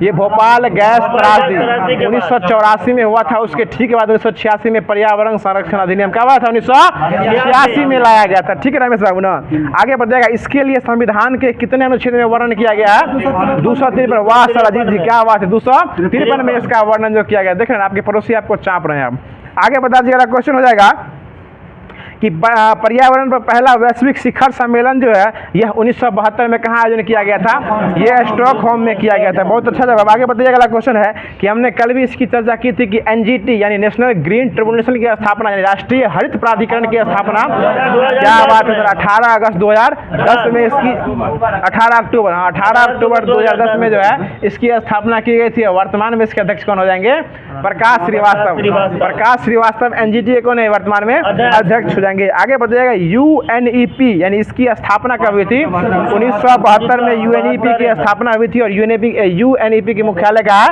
ये भोपाल गैस त्रासदी 1984 में हुआ था। उसके ठीक बाद 1986 में पर्यावरण संरक्षण अधिनियम कब आया था? 1986 में लाया गया था। ठीक है रमेश बाबू ना? आगे बढ़ेगा। इसके लिए संविधान के कितने अनुच्छेद में वर्णन किया गया है? 253। वाह सर अजीत जी क्या बात है, 253 में इसका वर्णन जो किया गया। देख रहे हैं आपके पड़ोसी आपको चाप रहे हैं। अब आगे बता दीजिएगा। क्वेश्चन हो जाएगा कि पर्यावरण पर पहला वैश्विक शिखर सम्मेलन जो है यह 1972 में कहाँ आयोजन किया गया था? यह स्टॉकहोम में किया गया था। बहुत अच्छा जवाब। आगे बताइएगा। अगला क्वेश्चन है कि हमने कल भी इसकी चर्चा की थी कि NGT यानी नेशनल ग्रीन ट्रिब्यूनल की स्थापना यानी राष्ट्रीय हरित प्राधिकरण की स्थापना क्या बात है? 18 अगस्त 2010 में इसकी 18 अक्टूबर 2010 में जो है इसकी स्थापना की गई थी। वर्तमान में इसके अध्यक्ष कौन हो जाएंगे? प्रकाश श्रीवास्तव। प्रकाश श्रीवास्तव NGT कौन है वर्तमान में अध्यक्ष हो जाएंगे। जाएंगे। आगे बताइएगा UNEP यानी इसकी स्थापना कब हुई थी? 1972 में UNEP की स्थापना हुई थी और UNEP की मुख्यालय कहाँ है?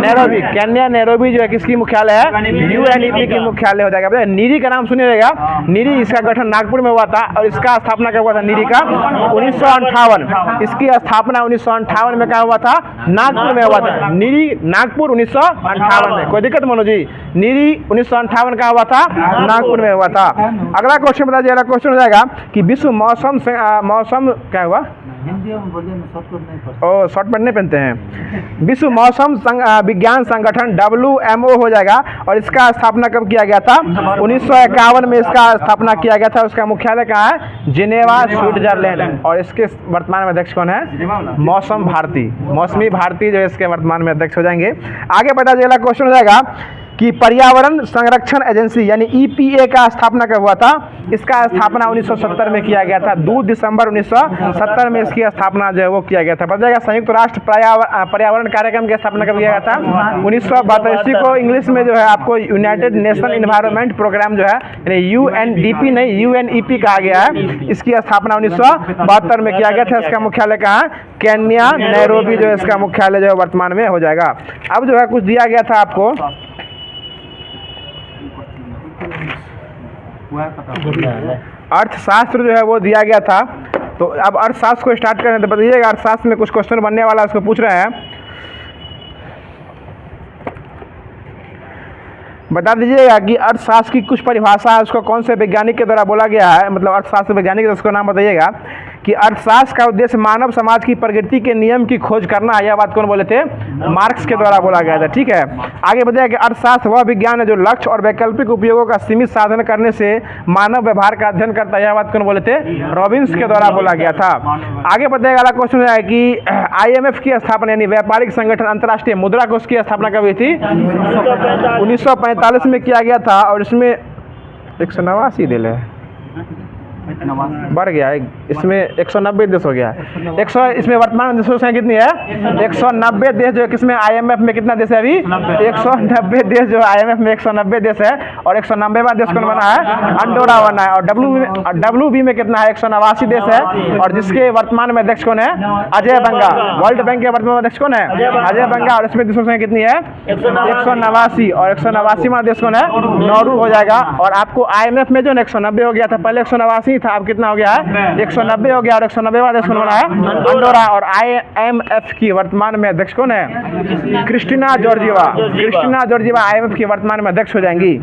नैरोबी। केन्या नैरोबी जो है किसकी मुख्यालय है? UNEP की मुख्यालय हो जाएगा। नीरी का नाम सुनिएगा, नीरी इसका गठन नागपुर में हुआ था और इसका स्थापना कब हुआ था? नीरी का 1958। इसकी स्थापना 1958 में क्या हुआ था? नागपुर में हुआ था। नीरी नागपुर 1958 में। कोई दिक्कत मनोज जी? नीरी 1958 का हुआ था, नागपुर में हुआ था। अगला क्वेश्चन बता दीजिए, अगला क्वेश्चन हो जाएगा कि विश्व मौसम क्या हुआ? हिंदी में बोलिए, शॉर्टकट नहीं पढ़ते। ओ शॉर्टकट नहीं पहनते हैं। विश्व मौसम विज्ञान संगठन WMO हो जाएगा और इसका स्थापना कब किया गया था? 1951 में इसका स्थापना किया गया था। उसका मुख्यालय कहाँ है? Geneva, Switzerland. और इसके वर्तमान में अध्यक्ष कौन है? मौसम भारती, मौसमी भारती जो है इसके वर्तमान में अध्यक्ष हो जाएंगे। आगे बढ़ा अगला क्वेश्चन हो जाएगा कि पर्यावरण संरक्षण एजेंसी यानी EPA का स्थापना कब हुआ था? इसका स्थापना 1970 में किया गया था। 2 दिसंबर 1970 में इसकी स्थापना जो है वो किया गया था। बताइएगा संयुक्त राष्ट्र पर्यावरण कार्यक्रम की स्थापना कब किया गया था? 1972। इसी को इंग्लिश में जो है आपको यूनाइटेड नेशन इन्वायरमेंट प्रोग्राम जो है यानी UNDP नहीं UNEP कहा गया है। इसकी स्थापना 1972 में किया गया था। इसका मुख्यालय कहाँ? केन्या नैरोबी जो है इसका मुख्यालय जो है वर्तमान में हो जाएगा। अब जो है कुछ दिया गया था आपको, अर्थशास्त्र जो है वो दिया गया था। तो अब अर्थशास्त्र को स्टार्ट करें तो बताइएगा, अर्थशास्त्र में कुछ क्वेश्चन बनने वाला है, उसको पूछ रहे हैं। बता दीजिएगा कि अर्थशास्त्र की कुछ परिभाषा है, उसको कौन से वैज्ञानिक के द्वारा बोला गया है, मतलब अर्थशास्त्र वैज्ञानिक है, उसको नाम बताइएगा। कि अर्थशास्त्र का उद्देश्य मानव समाज की प्रगति के नियम की खोज करना है। यह बात कौन बोले थे? मार्क्स के द्वारा बोला गया था। ठीक है, आगे बताइए कि अर्थशास्त्र वह विज्ञान है जो लक्ष्य और वैकल्पिक उपयोगों का सीमित साधन करने से मानव व्यवहार का अध्ययन करता है। यह बात कौन बोले थे? रॉबिन्स के द्वारा बोला गया था। आगे बताइएगा अगला क्वेश्चन है कि IMF की स्थापना यानी व्यापारिक संगठन अंतर्राष्ट्रीय मुद्रा कोष की स्थापना कब हुई थी? 1945 में किया गया था और इसमें 189 दिल है, बढ़ गया है, इसमें 190 देश हो गया है। 100 इसमें वर्तमान देशों की कितनी है? 190 देश जो है किसमें? IMF में कितना देश है अभी? 190 देश जो IMF में 190 देश है और 190वां देश कौन बना है? अंडोरा बना है। और WB में कितना है? 189 देश है और जिसके वर्तमान में अध्यक्ष कौन है? अजय बंगा। वर्ल्ड बैंक के वर्तमान अध्यक्ष कौन है? अजय बंगा। और इसमें देशों की कितनी है? 189 और 189वां देश कौन है? नौरू हो जाएगा। और आपको IMF में जो 190 हो गया था, पहले 189 था, अब कितना हो गया है? 190 हो गया। और 190वां देश कौन बना है? अंडोरा। और IMF की वर्तमान में अध्यक्ष कौन है? Christina Georgieva. Christina Georgieva IMF की वर्तमान में अध्यक्ष हो जाएंगी।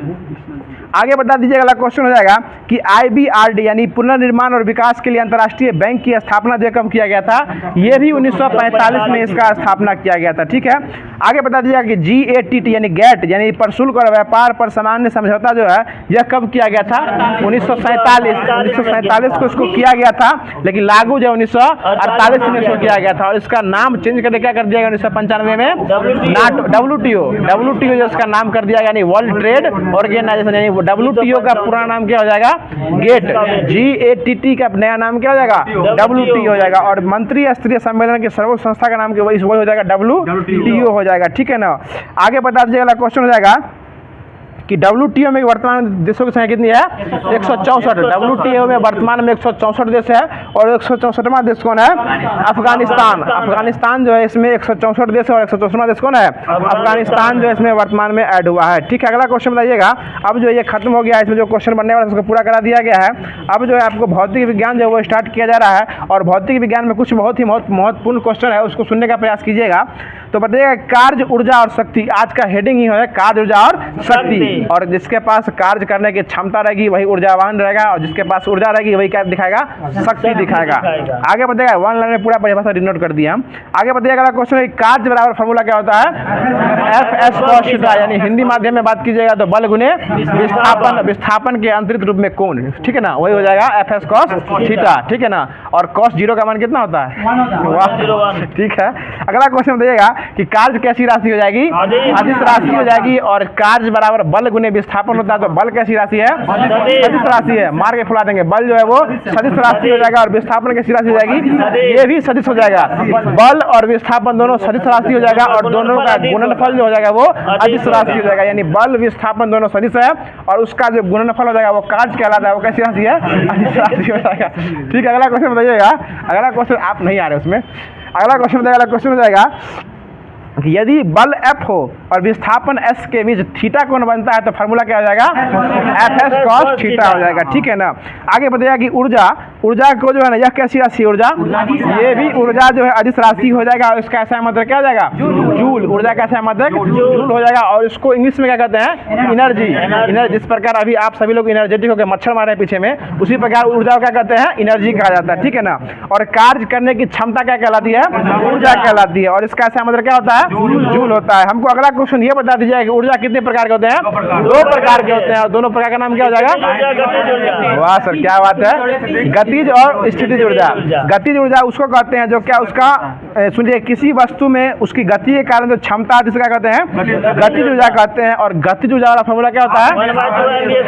आगे बता दीजिएगा अगला क्वेश्चन हो जाएगा कि IBRD यानी पुनर्निर्माण और विकास के लिए अंतर्राष्ट्रीय बैंक की स्थापना जो कब किया गया था? ये भी 1945 में इसका स्थापना किया गया था। ठीक है, आगे बता दीजिएगा कि GATT यानी GATT यानी प्रशुल्क और व्यापार पर सामान्य समझौता जो है यह कब किया गया था? 1947 को इसको किया गया था, लेकिन लागू जो 1948 में इसको किया गया था। और इसका नाम चेंज करके क्या कर दिया गया 1995 में? WTO जो इसका नाम कर दिया गया, यानी वर्ल्ड ट्रेड ऑर्गेनाइजेशन। यानी WTO का पुराना नाम क्या हो जाएगा? GATT का नया नाम क्या हो जाएगा? WTO हो जाएगा। और मंत्री स्तरीय सम्मेलन की सर्वोच्च संस्था का नाम क्या हो जाएगा? WTO हो जाएगा। ठीक है ना, आगे बता दीजिएगा अगला क्वेश्चन हो जाएगा कि WTO में वर्तमान देशों की संख्या कितनी है? 164। WTO में वर्तमान में 164 देश है और 164वां देश कौन है? अफगानिस्तान। अफगानिस्तान जो है इसमें 164 देश है और 164वां देश कौन है? अफगानिस्तान जो है इसमें वर्तमान में ऐड हुआ है। ठीक है, अगला क्वेश्चन बताइएगा। अब जो ये खत्म हो गया है, इसमें जो क्वेश्चन बनने वाला है उसको पूरा करा दिया गया है। अब जो है आपको भौतिक विज्ञान जो है वो स्टार्ट किया जा रहा है और भौतिक विज्ञान में कुछ बहुत ही महत्वपूर्ण क्वेश्चन है, उसको सुनने का प्रयास कीजिएगा। तो बताइएगा कार्य, ऊर्जा और शक्ति। आज का हेडिंग ही है कार्य, ऊर्जा और शक्ति। और जिसके पास कार्य करने की क्षमता रहेगी वही ऊर्जावान रहेगा और जिसके पास ऊर्जा रहेगी वही क्या दिखाएगा? शक्ति दिखाएगा। आगे बताइएगा, वन लाइन में पूरा परिभाषा डिनोट कर दिया हम। आगे बताइएगा अगला क्वेश्चन है कार्य बराबर फॉर्मूला क्या होता है? FS cos theta. यानी हिंदी माध्यम में बात कीजिएगा तो बल गुने विस्थापन के अंतरित रूप में कोण। ठीक है ना, वही हो जाएगा FS cos थीटा। ठीक है ना, और cos 0 का मान कितना होता है? 1। ठीक है, अगला क्वेश्चन बताइएगा कि कार्य कैसी राशि हो जाएगी, अदिश राशि हो जाएगी। और कार्य बराबर बल गुने विस्थापन होता है, तो बल कैसी राशि है, सदिश राशि है। मार के फुला देंगे, बल जो है वो सदिश राशि हो जाएगा और विस्थापन कैसी राशि हो जाएगी, ये भी सदिश हो जाएगा। बल और विस्थापन दोनों सदिश राशि हो जाएगा और दोनों का गुणनफल जो हो जाएगा वो अदिश राशि हो जाएगा। यानी बल विस्थापन दोनों सदिश है और उसका जो गुणनफल हो जाएगा वो कार्य कहलाता है, वो कैसी राशि है, अदिश राशि हो जाएगा। ठीक है, अगला क्वेश्चन बताइएगा। अगला क्वेश्चन आप नहीं आ रहे उसमें, अगला क्वेश्चन बताइएगा। अगला क्वेश्चन हो जाएगा कि यदि बल F हो और विस्थापन S के बीच थीटा कोण बनता है तो फार्मूला क्या हो जाएगा, Fs cos थीटा हो जाएगा। ठीक है ना। आगे बताइएगा कि ऊर्जा को जो है ना, यह कैसी राशि है ऊर्जा, ये भी ऊर्जा जो है अदिश राशि हो जाएगा और इसका ऐसा मतलब क्या हो जाएगा, जूल। ऊर्जा का ऐसा मतलब जूल हो जाएगा और इसको इंग्लिश में क्या कहते हैं, एनर्जी। जिस प्रकार अभी आप सभी लोग एनर्जेटिक होकर मच्छर मारे हैं पीछे में, उसी प्रकार ऊर्जा को क्या कहते हैं, एनर्जी कहा जाता है। ठीक है ना। और कार्य करने की क्षमता क्या कहलाती है, ऊर्जा कहलाती है और इसका ऐसा मतलब क्या होता है, जूल होता है। हमको अगला क्वेश्चन ये बता दीजिए कि ऊर्जा कितने प्रकार के होते हैं, 2 प्रकार के होते हैं और दोनों प्रकार का नाम क्या हो जाएगा, वाह सर क्या बात है, गतिज और स्थितिज ऊर्जा। गतिज ऊर्जा उसको कहते हैं जो क्या उसका सुनिए, किसी वस्तु में उसकी गति के कारण जो क्षमता जिसका कहते हैं गतिज ऊर्जा कहते हैं। और गतिज ऊर्जा वाला फॉर्मूला क्या होता है,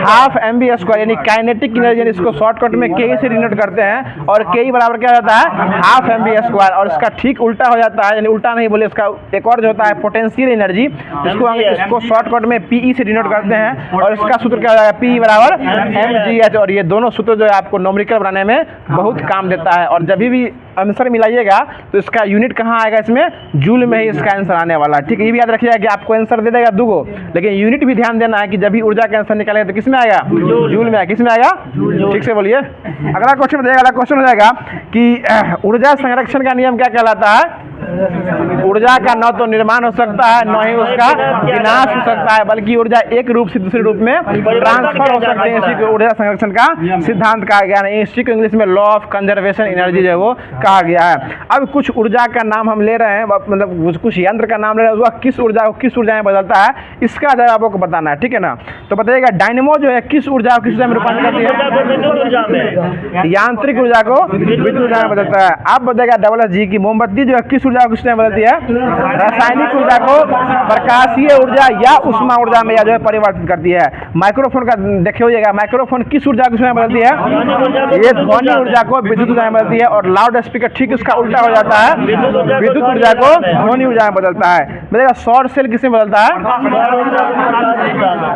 हाफ mv², यानी काइनेटिक एनर्जी, इसको शॉर्टकट में के से डिनोट करते हैं और के बराबर क्या जाता है, हाफ mv²। और इसका ठीक उल्टा हो जाता है, यानी उल्टा नहीं बोले, इसका एक और जो होता है पोटेंशियल एनर्जी, इसको शॉर्टकट में पीई से डिनोट करते हैं और इसका सूत्र क्या हो जाएगा, पी बराबर mgh। और ये दोनों सूत्र जो है आपको न्यूमेरिकल बनाने में बहुत काम देता है। और जब भी आंसर मिलाइएगा तो इसका यूनिट कहाँ आएगा, इसमें जूल में ही इसका आंसर आने वाला है। ठीक है, ये भी याद रखिएगा कि आपको आंसर दे देगा 2 गो, लेकिन यूनिट भी ध्यान देना है कि जब भी ऊर्जा का आंसर निकालेगा तो किसमें आएगा, जूल में आएगा। किसमें आएगा, ठीक से बोलिए। अगला क्वेश्चन बताइएगा। अगला क्वेश्चन हो जाएगा कि ऊर्जा संरक्षण का नियम क्या कहलाता है। ऊर्जा का न तो निर्माण हो सकता है न ही उसका विनाश हो सकता है, बल्कि ऊर्जा एक रूप से दूसरे रूप में ट्रांसफर हो सकते हैं। इसी को ऊर्जा संरक्षण का सिद्धांत कहा गया है। इसी को इंग्लिश में लॉ ऑफ कंजर्वेशन एनर्जी जो है वो कहा गया है। अब कुछ ऊर्जा का नाम हम ले रहे हैं, मतलब कुछ यंत्र का नाम ले रहे हैं, वह किस ऊर्जा को किस ऊर्जा में बदलता है, इसका जवाब आपको बताना है। ठीक है ना। तो बताइएगा डायनेमो जो है किस ऊर्जा को किस ऊर्जा में रूपांतरित करती है, यांत्रिक ऊर्जा को विद्युत ऊर्जा में बदलता है। आप बताइएगा WG की मोमबत्ती जो है किस ऊर्जा को किस में बदलती है, रासायनिक ऊर्जा को प्रकाशीय ऊर्जा या उष्मा ऊर्जा में या जो है परिवर्तित करती है। माइक्रोफोन का देखे होइएगा, माइक्रोफोन किस ऊर्जा को किस में बदलती है, ये ध्वनि ऊर्जा को विद्युत ऊर्जा में बदलती है। और लाउड स्पीकर ठीक इसका उल्टा हो जाता है, विद्युत ऊर्जा को ध्वनि ऊर्जा में बदलता है। बताइएगा सौर सेल किसमें बदलता है,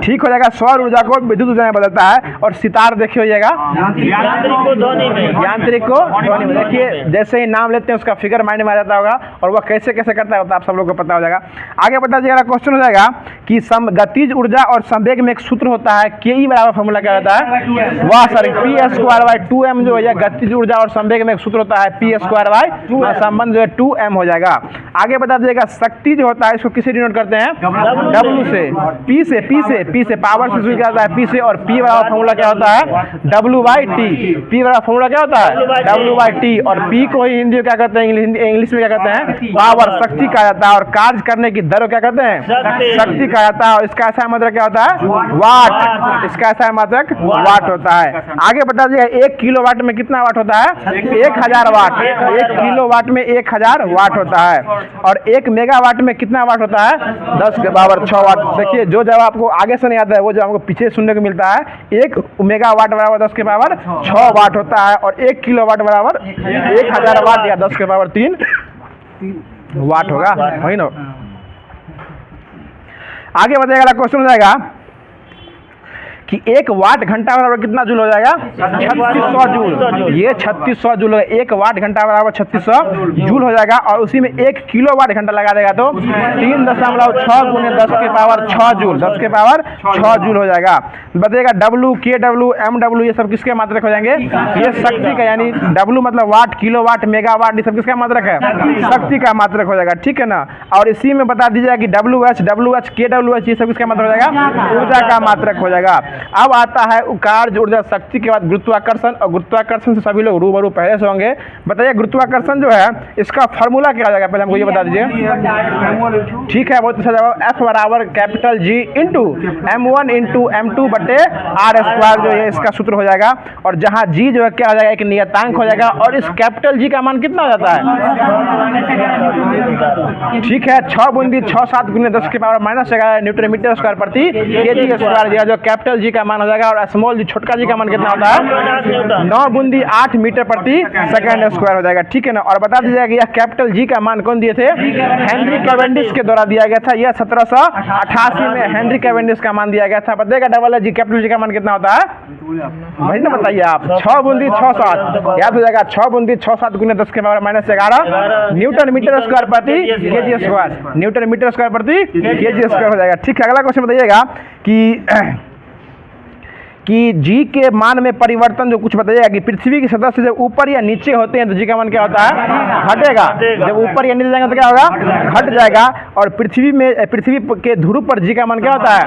ठीक हो जाएगा, सौर ऊर्जा को विद्युत ऊर्जा में बदलता है। और सितार देखे होइएगा, यांत्रिक को ध्वनि में। देखिए जैसे ही नाम लेते हैं उसका फिगर माइंड में आ जाता होगा और वह कैसे कैसे करता है तो आप सब लोग को पता हो जाएगा। आगे बता दीजिएगा। क्वेश्चन हो जाएगा कि गतिज ऊर्जा और संवेग में एक सूत्र होता है, के ई बराबर फॉर्मूला क्या होता है, वाह सर P²/2m जो है गतिज ऊर्जा और संवेग में एक सूत्र होता है P² संबंध जो है 2m हो जाएगा। आगे बता दीजिएगा शक्ति जो होता है इसको किसे डिनोट करते हैं, W से, P से पावर से क्या होता है, P से। और P बराबर फॉर्मूला क्या होता है, W/T। P बराबर फॉर्मूला क्या होता है, W/T। और P को ही हिंदी में क्या कहते हैं, इंग्लिश में क्या कहते हैं, पावर, शक्ति कहा जाता है। और कार्य करने की दर क्या कहते हैं, शक्ति कहा जाता है। और इसका ऐसा मात्रक क्या होता है, वाट। इसका ऐसा मात्रक वाट होता है। आगे बता दीजिएगा 1 किलोवाट में कितना वाट होता है, 1000 वाट। 1 किलोवाट में 1000 वाट होता है। और 1 मेगावाट में कितना वाट होता है, 10⁻6 वाट। देखिए जो जवाब आपको आगे से नहीं आता है वो जब आपको पीछे सुनने को मिलता है, 1 मेगावाट बराबर 10⁻6 वाट होता है। और 1 किलोवाट बराबर 1000 वाट या 10⁻3 वाट होगा, वही ना। आगे बताइएगा क्वेश्चन हो जाएगा कि 1 वाट घंटा बराबर कितना जूल हो जाएगा, 3600 जूल। ये 3600 जूल होगा। 1 वाट घंटा बराबर 3600 जूल हो जाएगा। और उसी में 1 किलोवाट घंटा लगा देगा तो 3.6 गुने 10⁻6 जूल, 10⁻6 जूल हो जाएगा। बताइएगा W, KW, MW ये सब किसके मात्रक हो जाएंगे, ये शक्ति का, यानी W मतलब वाट, किलोवाट, मेगावाट ये सब किसका मात्रक है, शक्ति का मात्रक हो जाएगा। ठीक है ना। और इसी में बता दीजिएगा कि WH, KWH ये सब किसका मात्रक हो जाएगा, ऊर्जा का मात्रक हो जाएगा। अब आता है कार्य ऊर्जा शक्ति के बाद गुरुत्वाकर्षण, और गुरुत्वाकर्षण से सभी लोग रूबरू पहले से होंगे। बताइए गुरुत्वाकर्षण जो है इसका फार्मूला क्या हो जाएगा, पहले हमको ये बता दीजिए। ठीक है, बहुत अच्छा जवाब। F बराबर capital G into M1 into M2 बटे R स्क्वायर जो है इसका सूत्र हो जाएगा। और जहाँ G जो है क्या हो जाएगा, एक नियतांक हो जाएगा। और इस कैपिटल G का मान कितना हो जाता है? ठीक है, 6 बूंदी 6 7 गुने 10 के पावर -11 न्यूटन मीटर स्क्वायर प्रति केजी स्क्वायर दिया, जो कैपिटल G का मान हो जाएगा। और स्मॉल जी छोटका जी का मान कितना होता है? 9 बूंदी 8 मीटर प्रति सेकंड स्क्वायर हो जाएगा। ठीक है ना। और बता दीजिएगा कि यह कैपिटल G का मान कौन दिए थे? हेनरी कैवेंडिश के द्वारा दिया गया था। यह 1788 में हेनरी कैवेंडिश का मान दिया गया था। बताइएगा डबल G कैपिटल G का मान कितना होता है? वही ना बताइए आप। 6 बूंदी 6 7 याद हो जाएगा। 6 बूंदी 6 7 गुने 10 के पावर -11 न्यूटन मीटर स्क्वायर प्रति KG square, newton meter square प्रति केजी स्क्वायर हो जाएगा। ठीक है, अगला क्वेश्चन बताइएगा कि G के मान में परिवर्तन जो कुछ बताइएगा कि पृथ्वी के सतह से जब ऊपर या नीचे होते हैं तो G का मान क्या होता है? घटेगा। जब ऊपर या नीचे जाएंगे तो क्या होगा? घट जाएगा। और पृथ्वी के ध्रुव पर G का मान क्या होता है?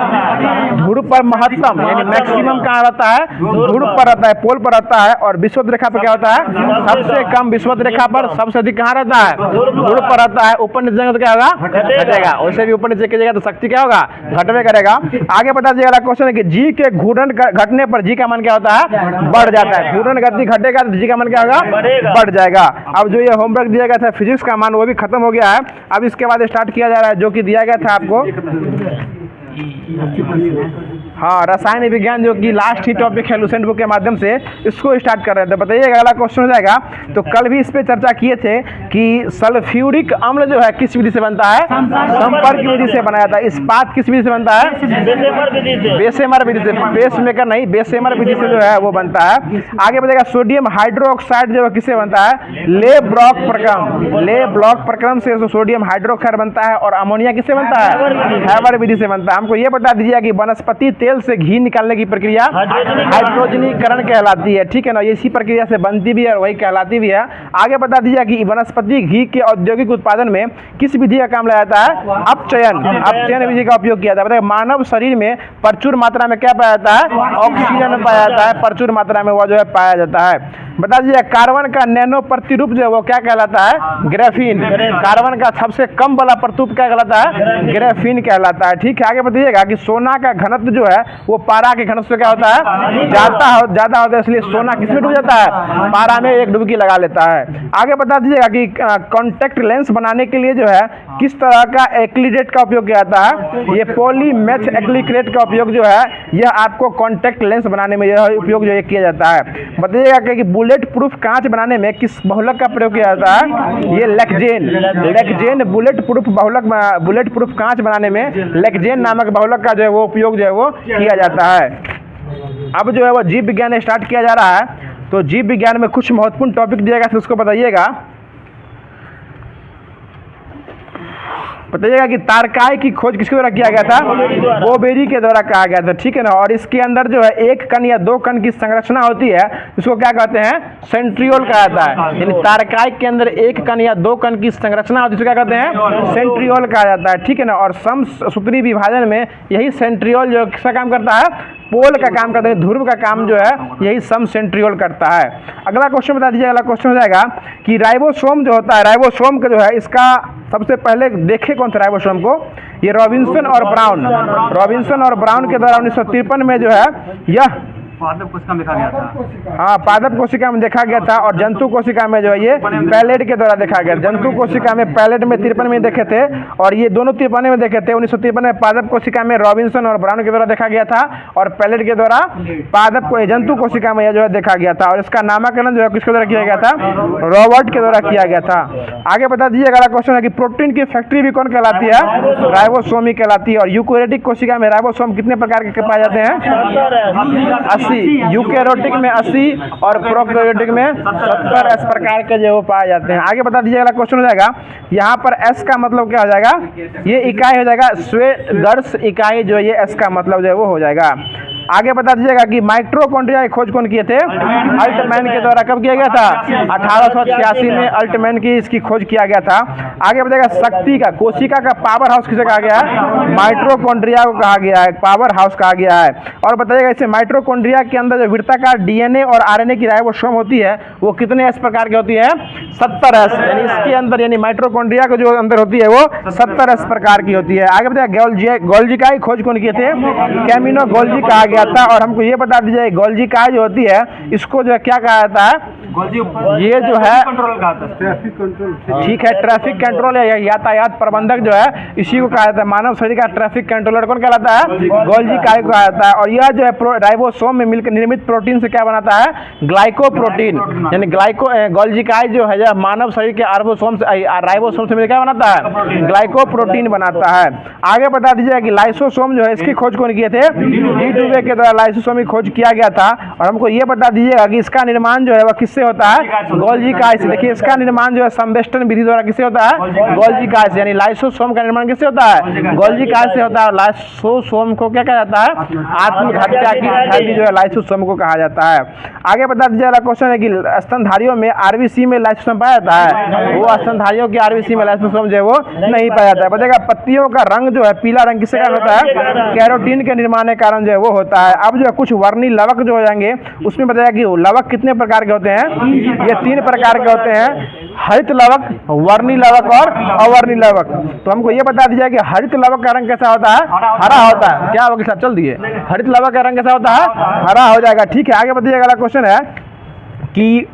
ध्रुव पर महत्तम यानी मैक्सिमम कहाँ रहता है? ध्रुव पर रहता है, पोल पर रहता है। और विषुवत रेखा पर क्या होता है? सबसे कम विषुवत रेखा पर, सबसे अधिक कहाँ रहता है? ध्रुव पर रहता है। ऊपर नीचे जाएंगे तो क्या होगा? घटेगा। वैसे भी ऊपर नीचे कीजिएगा तो शक्ति क्या होगा? घटवे करेगा। आगे बता दीजिएगा। अगला क्वेश्चन है कि G के घूर्णन घटने पर G का मान क्या होता है? बढ़ जाता है। घूर्णन गति घटेगा तो G का मान क्या होगा? बढ़ जाएगा। अब जो ये होमवर्क दिया गया था फिजिक्स का मान वो भी खत्म हो गया है। अब इसके बाद स्टार्ट किया जा रहा है जो कि दिया गया था आपको, हाँ, रसायन विज्ञान जो कि लास्ट ही टॉपिक है लुसेंट बुक के माध्यम से, इसको स्टार्ट कर रहे थे। बताइएगा अगला क्वेश्चन हो जाएगा। तो कल भी इस पे चर्चा किए थे कि सल्फ्यूरिक अम्ल जो है किस विधि से बनता है? संपर्क विधि से बनाया था। इस्पात किस विधि से बनता है? बेसेमर विधि से। पेसमेकर नहीं, बेसेमर विधि से जो है वो बनता है। आगे बताइएगा सोडियम हाइड्रोक्साइड जो है किससे बनता है? ले ब्लॉक प्रक्रम से सोडियम हाइड्रोक्साइड बनता है। और अमोनिया किससे बनता है? हैबर विधि से बनता है। हमको ये बता दीजिए कि वनस्पति तेल से घी निकालने की प्रक्रिया हाइड्रोजनीकरण कहलाती है। ठीक है ना, इसी प्रक्रिया से बनती भी है और वही कहलाती भी है। आगे बता दीजिए कि वनस्पति घी के औद्योगिक उत्पादन में किस विधि का काम लाया जाता है? अपचयन विधि का उपयोग किया जाता है। मानव शरीर में प्रचुर मात्रा में क्या पाया जाता है? ऑक्सीजन पाया जाता है, प्रचुर मात्रा में वो जो है पाया जाता है। बता दीजिए कार्बन का नैनो प्रतिरूप जो है वो क्या कहलाता है? ग्रेफीन। कार्बन का सबसे कम वाला प्रतिरूप क्या कहलाता है? ग्रेफीन कहलाता है। ठीक है, आगे बताइएगा कि सोना का घनत्व जो है वो पारा के घनत्व से क्या होता है? ज्यादा होता है। इसलिए सोना किसमें डूब जाता है? पारा में एक डुबकी लगा लेता है। आगे बता दीजिएगा कि कॉन्टैक्ट लेंस बनाने के लिए जो है किस तरह का एक्रिलेट का उपयोग किया जाता है? ये पॉलीमेथ एक्रिलेट का उपयोग जो है यह आपको कॉन्टैक्ट लेंस बनाने में यह उपयोग जो है किया जाता है। बताइएगा कि बुलेट प्रूफ कांच बनाने में किस बहुलक का प्रयोग किया जाता है? ये लेक्जेन बुलेट प्रूफ कांच बनाने में लेक्जेन नामक बहुलक का जो है वो उपयोग जो है वो किया जाता है। अब जो है वो जीव विज्ञान स्टार्ट किया जा रहा है। तो जीव विज्ञान में कुछ महत्वपूर्ण टॉपिक दिया गया था, उसको बताइएगा। बताइएगा कि तारकाई की खोज किसके द्वारा किया गया था? बोबेरी के द्वारा कहा गया था। ठीक है ना। और इसके अंदर जो है एक कण या दो कण की संरचना होती है, उसको क्या कहते हैं? सेंट्रियोल कहा जाता है। यानी तारकाई के अंदर एक कण या दो कण की संरचना होती है, उसको क्या कहते हैं? सेंट्रियोल कहा जाता है। ठीक है ना। और समसूत्री विभाजन में यही सेंट्रियोल जो किसका काम करता है? पोल का काम करता है। ध्रुव का काम जो है यही सम सेंट्रियोल करता है। अगला क्वेश्चन बता दीजिए। अगला क्वेश्चन हो जाएगा कि राइबोसोम जो होता है, राइबोसोम का जो है इसका सबसे पहले देखे कौन थे राइबोसोम को? ये रॉबिन्सन और ब्राउन के द्वारा 1953 में जो है यह पादप कोशिका में देखा गया था। हाँ, पादप कोशिका में देखा गया था। और जंतु कोशिका में जो है ये पैलेट के द्वारा देखा गया। जंतु कोशिका में पैलेट में 53 में देखे थे और ये दोनों 53 में देखे थे। 1953 में पादप कोशिका में रॉबिन्सन और ब्राउन के द्वारा देखा गया था और पैलेट के द्वारा जंतु कोशिका में यह जो है देखा गया था। और इसका नामकरण जो है किसके द्वारा किया गया था? रॉबर्ट के द्वारा किया गया था। आगे बता दीजिए। अगला क्वेश्चन है कि प्रोटीन की फैक्ट्री भी कौन कहलाती है? राइबोसोम ही कहलाती है। और यूकैरियोटिक कोशिका में राइबोसोम कितने प्रकार के पाए जाते हैं? 80। यूकैरियोटिक में 80 और प्रोकैरियोटिक में 70 इस प्रकार के जो पाए जाते हैं। आगे बता दीजिए। अगला क्वेश्चन हो जाएगा। यहाँ पर एस का मतलब क्या हो जाएगा? ये इकाई हो जाएगा। स्वेदर्श इकाई जो ये एस का मतलब जो है वो हो जाएगा। आगे बता दीजिएगा कि माइटोकॉन्ड्रिया की खोज कौन किए थे? अल्टमैन के द्वारा। कब किया गया था? 1886 में अल्टमैन की इसकी खोज किया गया था। आगे बताइएगा शक्ति का, कोशिका का पावर हाउस किसे कहा गया है? माइटोकॉन्ड्रिया को कहा गया है, पावर हाउस कहा गया है। और बताइएगा इसे माइटोकॉन्ड्रिया के अंदर जो वृत्ताकार डीएनए और आरएनए की राइबोसोम होती है वो कितने एस प्रकार की होती है? 70 एस। यानी इसके अंदर यानी माइटोकॉन्ड्रिया को जो अंदर होती है वो 70 एस प्रकार की होती है। आगे बताइए गोल्जी की खोज कौन किए थे? कैमिनो गोल्जी कहा गया था। और हमको ये बता दीजिए गोल्जी का जो होती है इसको जो है क्या कहा जाता है? ये जो है ट्रैफिक कंट्रोल, ठीक है, ट्रैफिक कंट्रोल या यातायात प्रबंधक जो है इसी को कहा जाता है। मानव शरीर का ट्रैफिक कंट्रोलर कौन कहलाता है? गोल्जी काय को कहा जाता है। और यह जो है राइबोसोम में मिलकर निर्मित प्रोटीन से क्या बनाता है? ग्लाइकोप्रोटीन। यानी गोल्जी काय जो है मानव शरीर के राइबोसोम से मिलकर क्या बनाता है? ग्लाइकोप्रोटीन बनाता है। आगे बता दीजिए कि लाइसोसोम जो है इसकी खोज कौन किए थे? डी टूवे के द्वारा लाइसोसोम की खोज किया गया था। और हमको ये बता दीजिएगा कि इसका निर्माण जो है वह किससे होता है? गोल्जी काय से। देखिए इसका निर्माण जो है संवेष्टन विधि द्वारा किससे होता है? गोल्जी काय से। यानी लाइसोसोम का निर्माण किससे होता है? गोल्जी काय से होता है। लाइसोसोम को क्या कहा जाता है? आत्महत्या की थैली जो है लाइसोसोम को कहा जाता है। आगे बता दीजिए अगला क्वेश्चन है कि स्तनधारियों में आरबीसी में लाइसोसोम पाया जाता है? वो स्तनधारियों की आरबीसी में लाइसोसोम जो है वो नहीं पाया जाता है। बताएगा पत्तियों का रंग जो है पीला रंग किसके कारण होता है? कैरोटीन के निर्माण के कारण जो है वो होता है। अब जो है कुछ वर्णी लवक जो हो जाएंगे उसमें बताया कि लवक कितने प्रकार के होते हैं? ये 3 प्रकार के होते हैं, हरित लवक, वर्णी लवक और अवर्णी लवक। तो हमको ये बता दीजिए कि हरित लवक का रंग कैसा होता है? हरा होता है। क्या वकील साहब चल दिए, हरित लवक का रंग कैसा होता है? हरा हो जाएगा। ठीक है, आगे बताइए अगला क्वेश्चन है कि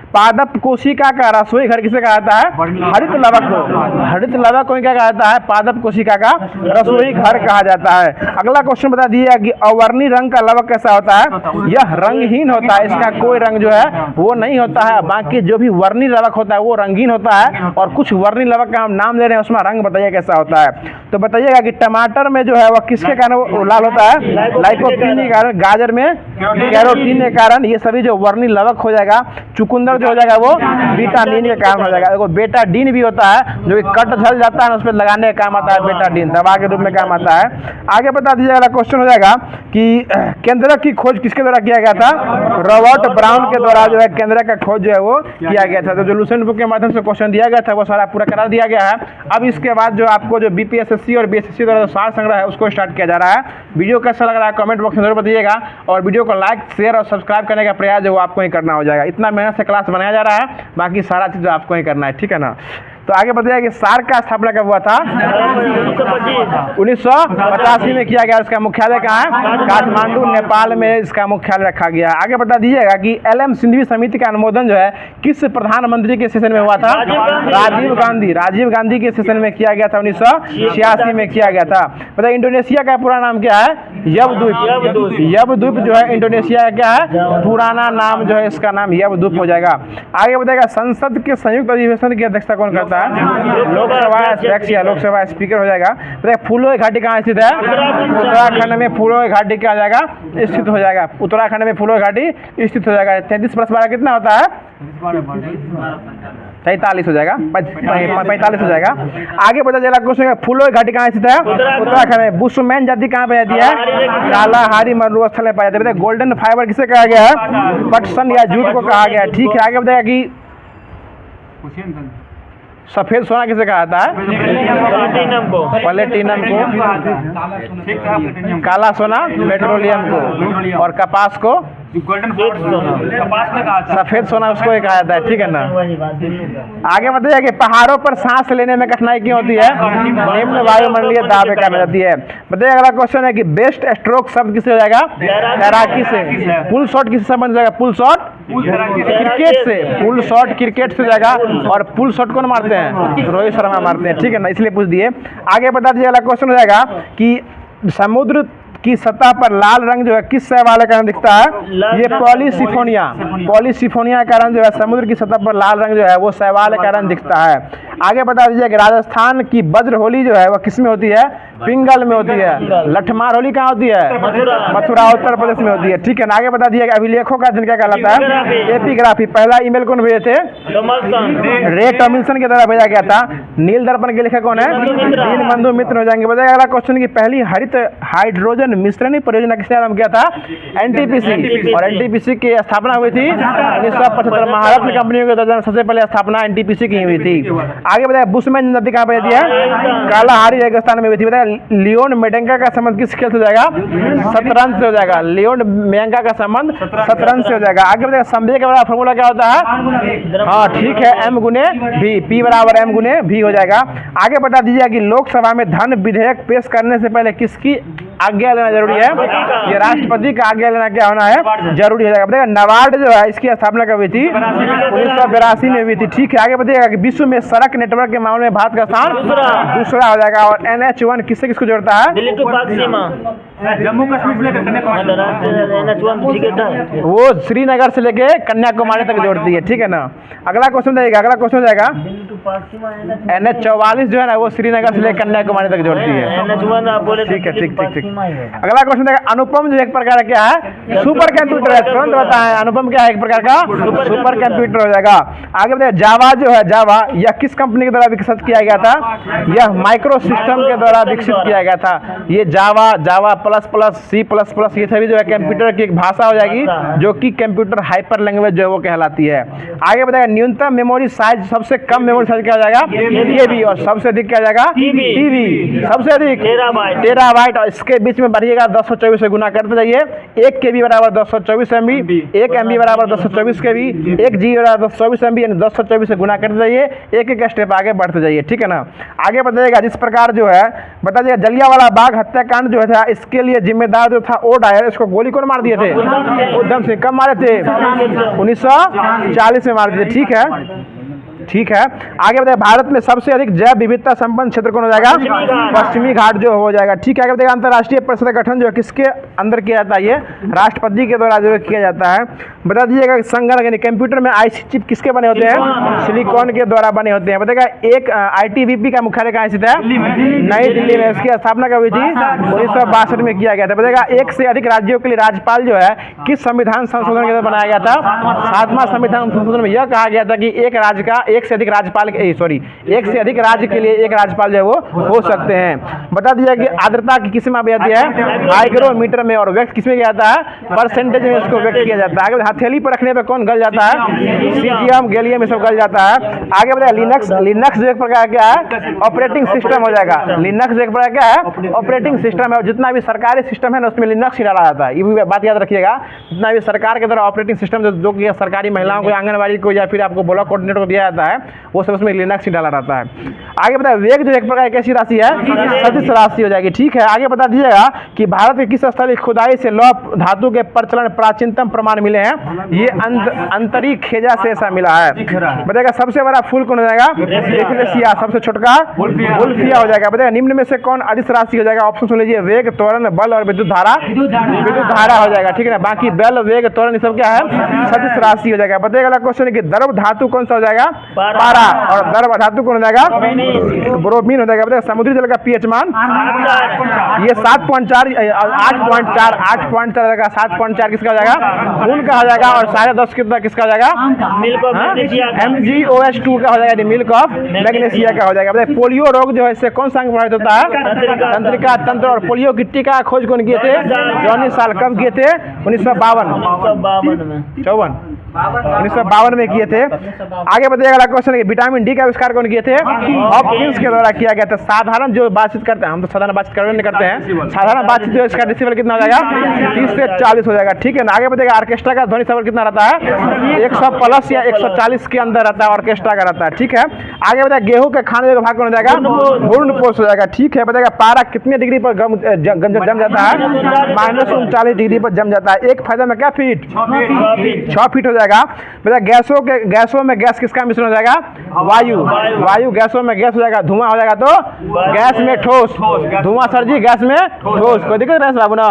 पादप कोशिका का रसोई घर किसे कहा जाता है? हरित लवक को। हरित लवक को क्या कहा जाता है? पादप कोशिका का रसोई घर कहा जाता है। अगला क्वेश्चन बता दिया कि अवर्णी रंग का लवक कैसा होता है? यह रंगहीन होता है, इसका कोई रंग जो है वो नहीं होता है। बाकी जो भी वर्णी लवक होता है वो रंगीन होता है। और कुछ वर्णी लवक का हम नाम ले रहे हैं, उसमें रंग बताइए कैसा होता है। तो बताइएगा कि टमाटर में जो है वह किसके कारण लाल होता है? लाइकोपीन के कारण। गाजर में कैरोटीन के कारण। ये सभी जो वर्णी लवक हो जाएगा। चुकंदर हो जाएगा वो बीटाडीन के काम हो जाएगा। देखो बेटाडीन भी होता है जो कि कट झल जाता है, उस पर लगाने का काम आता है। बेटाडीन दवा के रूप में काम आता है। आगे बता दीजिए अगला क्वेश्चन हो जाएगा कि केंद्रक की खोज किसके द्वारा किया गया था? रॉबर्ट ब्राउन के द्वारा जो है केंद्रक का खोज जो है वो किया गया था। तो जो लुसेंट बुक के माध्यम से क्वेश्चन दिया गया था वो सारा पूरा करा दिया गया है। अब इसके बाद जो आपको जो बीपीएसएससी और बीएसएससी द्वारा जो सार संग्रह है उसको स्टार्ट किया जा रहा है। वीडियो कैसा लग रहा है कमेंट बॉक्स में जरूर बताइएगा। और वीडियो को लाइक, शेयर और सब्सक्राइब करने का प्रयास जो आपको ही करना हो जाएगा। इतना मेहनत से क्लास बनाया जा रहा है, बाकी सारा चीज़ आपको ही करना है, ठीक है ना। तो आगे बताइए कि सार्क का स्थापना कब हुआ था? 1985 में किया गया। इसका मुख्यालय कहाँ है? काठमांडू, नेपाल में इसका मुख्यालय रखा गया। आगे बता दीजिएगा कि एलएम सिंघवी समिति का अनुमोदन जो है किस प्रधानमंत्री के सेशन में हुआ था? राजीव गांधी के सेशन में किया गया था। 1986 में किया गया था। बताइए इंडोनेशिया का पूरा नाम क्या है? यवद्वीप जो है इंडोनेशिया का क्या है? पुराना नाम जो है इसका नाम यवद्वीप हो जाएगा। आगे बताएगा संसद के संयुक्त अधिवेशन की अध्यक्षता कौन करता है? लोकसभा अध्यक्ष या लोकसभा स्पीकर हो जाएगा। बताइए फूलों की घाटी कहाँ स्थित है? उत्तराखंड में फूलों की घाटी क्या हो जाएगा? स्थित हो जाएगा। उत्तराखंड में फूलों की घाटी स्थित हो जाएगा। 33 + 12 कितना होता है? 43 हो जाएगा। 45 हो जाएगा। आगे पता चला क्वेश्चन फूलों की घाटी कहाँ स्थित है? उत्तराखंड में। बुशमैन जाति कहाँ पाई जाती है? कालाहारी मरुस्थल में पाई जाती है। गोल्डन फाइबर किसे कहा गया है? पटसन या जूट को कहा गया है। ठीक है, आगे बताएगा कि सफेद सोना किसे कहा जाता है? प्लेटिनम को। काला सोना पेट्रोलियम को। और कपास को सफेद सोना उसको ही कहा जाता है, ठीक है ना। आगे बताइए कि पहाड़ों पर सांस लेने में कठिनाई क्यों होती है? निम्न वायुमंडलीय दाब के कारण होती है। बताइए अगला क्वेश्चन है कि बेस्ट स्ट्रोक शब्द किससे हो जाएगा? तैराकी से। पुल शॉट किससे संबंध जाएगा? पुल शॉट क्रिकेट से। पुल शॉट क्रिकेट से जाएगा। और पुल शॉट कौन मारते हैं? रोहित शर्मा मारते हैं, ठीक है ना, इसलिए पूछ दिए। आगे बता दीजिए अगला क्वेश्चन हो जाएगा कि समुद्र की सतह पर लाल रंग जो है किस शैवाल के कारण दिखता है? ये पॉलीसिफोनिया के कारण जो है समुद्र की सतह पर लाल रंग जो है वो शैवाल के कारण दिखता है। आगे बता दीजिए कि राजस्थान की वज्र होली जो है वह किस में होती है? पिंगल में होती है। लठमार होली कहाँ होती है? मथुरा उत्तर प्रदेश में होती है। ठीक है ना, आगे बता दिया कि अभिलेखों का दिन क्या कहलाता है? एपिग्राफी। पहला ईमेल कौन भेजे थे? रे टॉमिल्सन के द्वारा भेजा गया था। नील दर्पण के लेखक कौन है? दीनबंधु मित्र हो जाएंगे। बताइए अगला क्वेश्चन की पहली हरित हाइड्रोजन मिश्रणी परियोजना किसने आरंभ किया था? एनटीपीसी। और एनटीपीसी की स्थापना हुई थी 1975। महारत्न कंपनियों के द्वारा सबसे पहले स्थापना एनटीपीसी की हुई थी। आगे बताया बुशमैन नदी कहाँ पे है? कालाहारी रेगिस्तान में हुई थी। बताया लियोन मेडेंका का संबंध किस खेल से हो जाएगा? शतरंज से हो जाएगा। लियोन मेडेंका का संबंध शतरंज से हो जाएगा। आगे बताया संवेग का फॉर्मूला क्या होता है? हाँ ठीक है, m गुने v, p बराबर m गुने v हो जाएगा। आगे बता दीजिए कि लोकसभा में धन विधेयक पेश करने से पहले किसकी आज्ञा लेना जरूरी है? ये राष्ट्रपति का आज्ञा लेना क्या होना है? जरूरी हो जाएगा। बताइएगा नाबार्ड जो है इसकी स्थापना कब हुई थी? 1982 में हुई थी। ठीक है, आगे बताइएगा कि विश्व में सड़क नेटवर्क के मामले में भारत का स्थान दूसरा हो जाएगा। और NH1 किससे किसको जोड़ता है? दिल्ली टू पाक सीमा, जम्मू कश्मीर से लेकर कन्याकुमारी। वो श्रीनगर से लेके कन्याकुमारी तक जोड़ती है। ठीक है ना, अगला क्वेश्चन जाएगा। अगला क्वेश्चन जाएगा NH44 जो है ना वो श्रीनगर से लेकर कन्याकुमारी तक जोड़ती है। ठीक है, ठीक ठीक ठीक। अगला क्वेश्चन देखा, अनुपम जो एक प्रकार का क्या है? सुपर कंप्यूटर है। तुरंत बताएं अनुपम क्या है? एक प्रकार का सुपर कंप्यूटर हो जाएगा। आगे बताइए जावा जो है, जावा यह किस कंपनी के द्वारा विकसित किया गया था? यह माइक्रो सिस्टम के द्वारा विकसित किया गया था। ये Java, Java plus plus, C plus plus, ये सभी जो है कंप्यूटर की एक भाषा हो जाएगी जो कि कंप्यूटर हाइपर लैंग्वेज जो है वो कहलाती है। आगे बताइए न्यूनतम मेमोरी साइज, सबसे कम मेमोरी साइज क्या हो जाएगा? केबी। और सबसे अधिक क्या हो जाएगा? टीबी। सबसे अधिक टेराबाइट। और इसके बीच में बढ़िएगा 1024 से गुना करते जाइए। 1 KB बराबर 1024 MB, 1 MB बराबर 1024 KB, 1 GB बराबर 1024 MB, यानी 1024 से गुना करते जाइए। एक एक स्टेप आगे बढ़ते जाइए। ठीक है ना, आगे बताइएगा जिस प्रकार जो है बता दिएगा जलियांवाला बाग हत्याकांड जो था इसके लिए जिम्मेदार जो था ओ डायर, इसको गोली कौन मार दिए थे? उधम सिंह। कब मारे थे? 1940 में मार दिए। ठीक है, ठीक है। आगे बताइए भारत में सबसे अधिक जैव विविधता संपन्न क्षेत्र कौन हो जाएगा? पश्चिमी घाट जो हो जाएगा। ठीक है, आगे बताइए अंतर्राष्ट्रीय परिषद का गठन जो है किसके अंदर किया जाता है? ये राष्ट्रपति के द्वारा जो है किया जाता है। बता दीजिएगा संगणक यानी कंप्यूटर में IC चिप किसके बने होते हैं? सिलिकॉन के द्वारा बने होते हैं। बताइएगा एक ITBP का मुख्यालय कहाँ स्थित है? नई दिल्ली में। इसकी स्थापना कब हुई थी? 1962 में किया गया था। बताइएगा एक से अधिक राज्यों के लिए राज्यपाल जो है किस संविधान संशोधन के द्वारा बनाया गया था? 7वां संविधान संशोधन में यह कहा गया था कि एक से अधिक राज्यपाल एक से अधिक राज्य के लिए एक राज्यपाल जो है वो हो सकते हैं। बता दिया कि आर्द्रता की किस में आ जाती है? हाइग्रोमीटर में। और व्यक्त किस में किया जाता है? परसेंटेज में इसको व्यक्त किया जाता है। आगे हथेली पर रखने पे कौन गल जाता है? सीजियम, गैलियम, ये सब गल जाता है। आगे बताया लिनक्स जो एक प्रकार क्या है? ऑपरेटिंग सिस्टम हो जाएगा। लिनक्स एक प्रकार क्या है? ऑपरेटिंग सिस्टम है। और जितना भी सरकारी सिस्टम है ना उसमें लिनक्स ही डाला जाता है। ये भी बात याद रखिएगा, जितना भी सरकार के द्वारा ऑपरेटिंग सिस्टम जो कि सरकारी महिलाओं को, आंगनबाड़ी को या फिर आपको ब्लॉक कोऑर्डिनेटर को दिया जाता है वो सब उसमें लिनक्स ही डाला रहता है। आगे बताया वेग जो एक प्रकार कैसी राशि है? सदिश राशि हो जाएगी। ठीक है, आगे बता दीजिएगा कि भारत के किस स्थल की खुदाई से लौह धातु के प्रचलन प्राचीनतम प्रमाण मिले हैं? ये अंतरिक खेजा से ऐसा मिला है। बताएगा सबसे बड़ा फूल कौन हो जाएगा? एफिलेसिया। सबसे छोटका वुल्फिया हो जाएगा। बताएगा निम्न में से कौन अदिश राशि हो जाएगा? ऑप्शन सुन लीजिए, वेग, त्वरण, बल और विद्युत धारा। विद्युत धारा हो जाएगा। ठीक है ना, बाकी बल, वेग, त्वरण ये सब क्या है? सदिश राशि हो जाएगा। बताइएगा अगला क्वेश्चन कि द्रव धातु कौन सा हो जाएगा? पारा। और द्रव धातु कौन हो जाएगा? ब्रोमीन हो जाएगा। बताइए समुद्री जल का pH मान ये 7.4 8.4 रहेगा। 7.4 किसका हो जाएगा? खून का हो जाएगा। और 10.5 कितना किसका हो जाएगा? MgOH2 का हो जाएगा, मिल्क ऑफ मैग्नीशिया का हो जाएगा। बताइए पोलियो रोग जो है इससे कौन सा अंग प्रभावित होता है? तंत्रिका तंत्र। और पोलियो की टीका का खोज कौन किए थे? जॉनी साल। कब किए थे? 1952 में किए थे। आगे बताइए अगला क्वेश्चन है विटामिन डी का आविष्कार कौन किए थे? हॉपकिंस के द्वारा किया गया था। साधारण जो बातचीत करते हैं, हम तो साधारण बातचीत करते हैं, साधारण बातचीत जो इसका डेसिबल कितना हो जाएगा? 30 से 40 हो जाएगा। ठीक है ना, आगे बताइएगा ऑर्केस्ट्रा का ध्वनि स्वर कितना रहता है? 100 प्लस या 140 के अंदर रहता है ऑर्केस्ट्रा का रहता है। ठीक है, आगे बताइए गेहूं के खाने का भाग कौन हो जाएगा? भूर्ण पोष हो जाएगा। ठीक है, बताइएगा पारा कितने डिग्री पर जम जाता है? -39 डिग्री पर जम जाता है। एक फायदा में क्या फीट? 6 फीट हो जाएगा। जाएगा बेटा गैसों में गैस किसका मिश्रण हो जाएगा? वायु गैसों में गैस हो जाएगा, धुआं हो जाएगा तो गैस में ठोस, धुआं सर जी गैस में ठोस। कोई दिक्कत रमेश बाबू ना?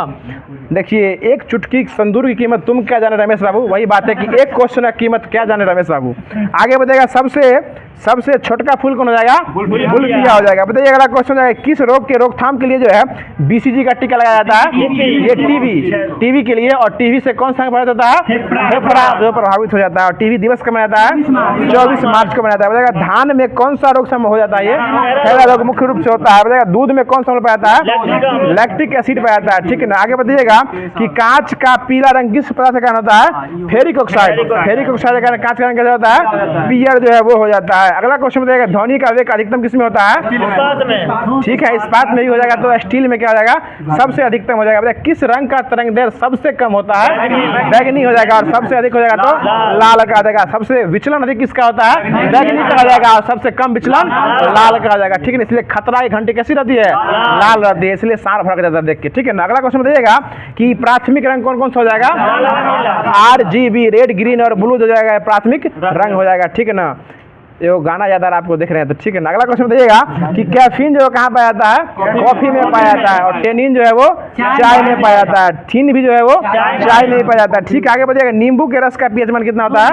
देखिए एक चुटकी सिंदूर की कीमत तुम क्या जाने रमेश बाबू, वही बात है कि एक क्वेश्चन की कीमत क्या जाने रमेश बाबू। आगे बताइएगा सबसे छोटका फूल कौन हो जाएगा? बुलकिया हो जाएगा। बताइए अगला क्वेश्चन है किस रोग के रोकथाम के लिए जो है BCG का टीका लगाया जाता है? ये टीवी के लिए। और टीवी से कौन सा प्रभावित होता है? फेफड़ा जो प्रभावित हो जाता है। और टीवी दिवस कब मनाया जाता है? 24 मार्च को मनाया जाता है। बताइएगा धान में कौन सा रोग हो जाता है? ये पहला रोग मुख्य रूप से होता है। बताइएगा दूध में कौन सा पाया जाता है? लैक्टिक एसिड पाया जाता है, ठीक है ना। आगे बताइएगा कि कांच का पीला रंग किस पदार्थ के कारण होता है? फेरिक ऑक्साइड के कारण कांच का रंग कैसा होता है? पीयर जो है वो हो जाता है। अगला क्वेश्चन बताइएगा ध्वनि का वेग अधिकतम किस में होता है? ठीक है, इस्पात में भी हो जाएगा तो स्टील में क्या हो जाएगा? सबसे अधिकतम हो जाएगा। बताइए किस रंग का तरंग दैर्घ्य सबसे कम होता है? बैगनी हो जाएगा। और सबसे अधिक हो जाएगा तो लाल का हो जाएगा। सबसे विचलन अधिक किसका होता है? बैगनी का हो जाएगा। और सबसे कम विचलन लाल का हो जाएगा, ठीक है। इसलिए खतरा की घंटी कैसी रहती है? लाल रहती है, इसलिए सार भड़क जाता है देख के, ठीक है ना। अगला क्वेश्चन बताइएगा कि प्राथमिक रंग कौन कौन सा हो जाएगा? RGB रेड ग्रीन और ब्लू जो जाएगा प्राथमिक रंग हो जाएगा, ठीक है ना। ये गाना याद आ रहा है आपको, देख रहे हैं तो ठीक है ना। अगला क्वेश्चन बताइएगा कि कैफीन जो कहाँ पाया जाता है? कॉफी में पाया जाता है। और टेनिन जो है वो चाय में पाया जाता है। थीन भी जो है वो चाय में पाया जाता है, ठीक है। आगे बताइएगा नींबू के रस का pH मान कितना होता है?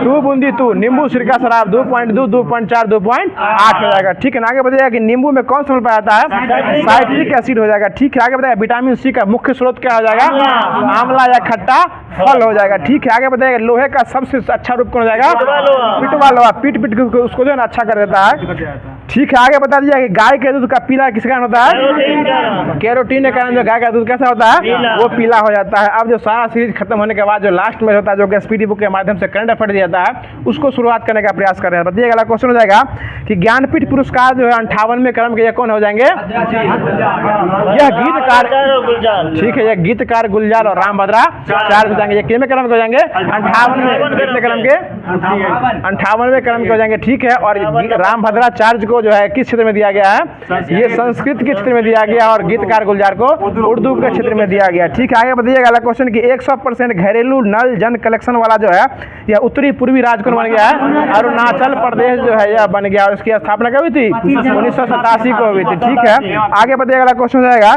2 बूंदी 2। नींबू सिरका शराब 2.2 2.4 2.8 हो जाएगा, ठीक है ना। आगे बताइएगा कि नींबू में कौन सा पाया जाता है? साइट्रिक एसिड हो जाएगा, ठीक है। आगे बताइएगा विटामिन C का मुख्य स्रोत क्या हो जाएगा? आंवला या खट्टा फल हो जाएगा, ठीक है। आगे बताइएगा लोहे का सबसे अच्छा रूप कौन हो जाएगा? पिटवा लोहा। पीट उसको जो है ना अच्छा कर देता है, ठीक है। आगे बता दीजिए कि गाय के दूध का पीला किस कारण होता है? कैरोटीन के कारण जो गाय का दूध कैसा होता है? वो पीला हो जाता है। अब जो सारा सीरीज खत्म होने के बाद जो लास्ट में होता है, जो कि SPD बुक के माध्यम से करंट अफेयर दिया जाता है, उसको शुरुआत करने का प्रयास कर रहे हैं। बताइएगा अगला क्वेश्चन हो जाएगा कि ज्ञानपीठ पुरस्कार जो है 58वें क्रम के ये कौन हो जाएंगे? यह गीतकार, ठीक है, यह गीतकार गुलजार और रामभद्रा चार्ज हो जाएंगे। ये कितने क्रम के हो जाएंगे? 58वें क्रम के 58वें क्रम के हो जाएंगे, ठीक है। और रामभद्राचार्य को जो है किस क्षेत्र में दिया गया है? ये संस्कृत के क्षेत्र में दिया गया और गीतकार गुलजार को उर्दू के क्षेत्र में दिया गया, ठीक है। आगे बताइएगा अगला क्वेश्चन कि 100% घरेलू नल जन कलेक्शन वाला जो है यह उत्तरी पूर्वी राज्य कौन बन गया है? अरुणाचल प्रदेश जो है यह बन गया। और इसकी स्थापना कब हुई थी? 1987 को हुई थी, ठीक है। आगे बताइएगा अगला क्वेश्चन हो जाएगा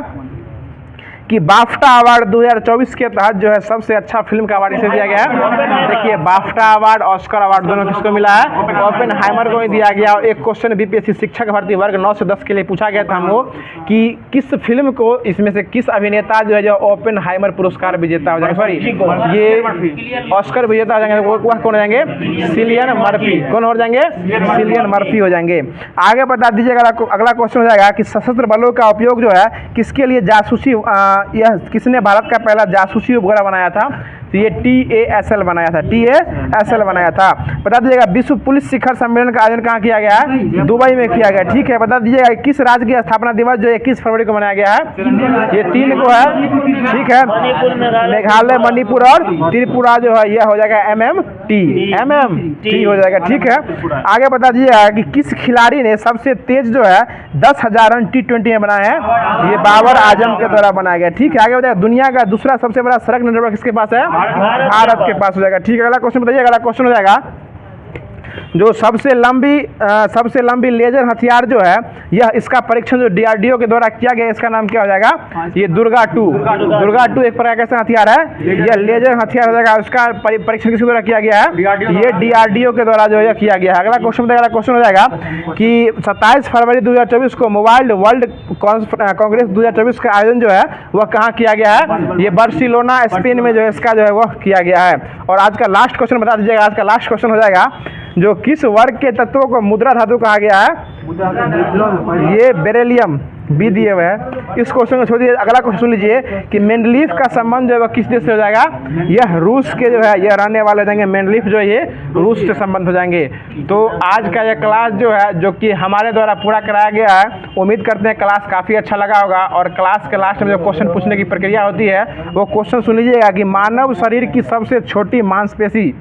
कि बाफ्टा अवार्ड 2024 के तहत जो है सबसे अच्छा फिल्म का अवार्ड इसे दिया गया है। देखिए बाफ्टा अवार्ड ऑस्कर अवार्ड दोनों किसको मिला है? ओपेनहाइमर को ही दिया गया। और एक क्वेश्चन BPSC शिक्षक भर्ती वर्ग 9 से 10 के लिए पूछा गया था हमको कि किस फिल्म को इसमें से किस अभिनेता जो है जो ओपेनहाइमर पुरस्कार विजेता हो जाएंगे, सॉरी ये ऑस्कर विजेता हो जाएंगे, वह कौन हो जाएंगे? Cillian Murphy. कौन हो जाएंगे? सिलियन मर्फी हो जाएंगे। आगे बता दीजिएगा अगला क्वेश्चन हो जाएगा कि सशस्त्र बलों का उपयोग जो है किसके लिए जासूसी, यह किसने भारत का पहला जासूसी उपग्रह बनाया था? तो ये TASL बनाया था, TASL बनाया था। बता दीजिएगा विश्व पुलिस शिखर सम्मेलन का आयोजन कहाँ किया गया है? दुबई में किया गया, ठीक है। बता दीजिएगा किस राज्य की स्थापना दिवस जो 21 फरवरी को मनाया गया है? ये 3 को है, ठीक है। मेघालय, मणिपुर और त्रिपुरा जो है यह हो जाएगा MMT हो जाएगा, ठीक है। आगे बता दीजिएगा कि किस खिलाड़ी ने सबसे तेज जो है 10,000 रन T20 में बनाए हैं? ये बाबर आजम के द्वारा बनाया गया, ठीक है। आगे बताइए दुनिया का दूसरा सबसे बड़ा सड़क नेटवर्क किसके पास है? भारत के पास हो जाएगा, ठीक है। अगला क्वेश्चन बताइए। अगला क्वेश्चन हो जाएगा जो सबसे लंबी लेजर हथियार जो है यह इसका परीक्षण जो DRDO के द्वारा किया गया, इसका नाम क्या हो जाएगा? ये दुर्गा 2 एक प्रकार का हथियार है, यह लेजर हथियार हो जाएगा। उसका परीक्षण किसके द्वारा किया गया है? ये DRDO के द्वारा जो है किया गया है। अगला क्वेश्चन बताइए। अगला क्वेश्चन हो जाएगा कि 27 फरवरी 2024 को मोबाइल वर्ल्ड कांग्रेस 2024 का आयोजन जो है वह कहाँ किया गया है? ये बार्सिलोना स्पेन में जो है इसका जो है वह किया गया है। और आज का लास्ट क्वेश्चन बता दीजिएगा। आज का लास्ट क्वेश्चन हो जाएगा जो किस वर्ग के तत्वों को मुद्रा धातु कहा गया है? ये बेरिलियम भी दिए हुए हैं। इस क्वेश्चन को छोड़िए, अगला क्वेश्चन सुन लीजिए कि मेंडलीफ का संबंध जो है किस देश से हो जाएगा? यह रूस के जो है यह रहने वाले हो जाएंगे। मेंडलीफ जो है ये रूस से संबंध हो जाएंगे। तो आज का यह क्लास जो है जो कि हमारे द्वारा पूरा कराया गया है, उम्मीद करते हैं क्लास काफ़ी अच्छा लगा होगा। और क्लास के लास्ट में जो क्वेश्चन पूछने की प्रक्रिया होती है वो क्वेश्चन सुन लीजिएगा कि मानव शरीर की सबसे छोटी मांसपेशी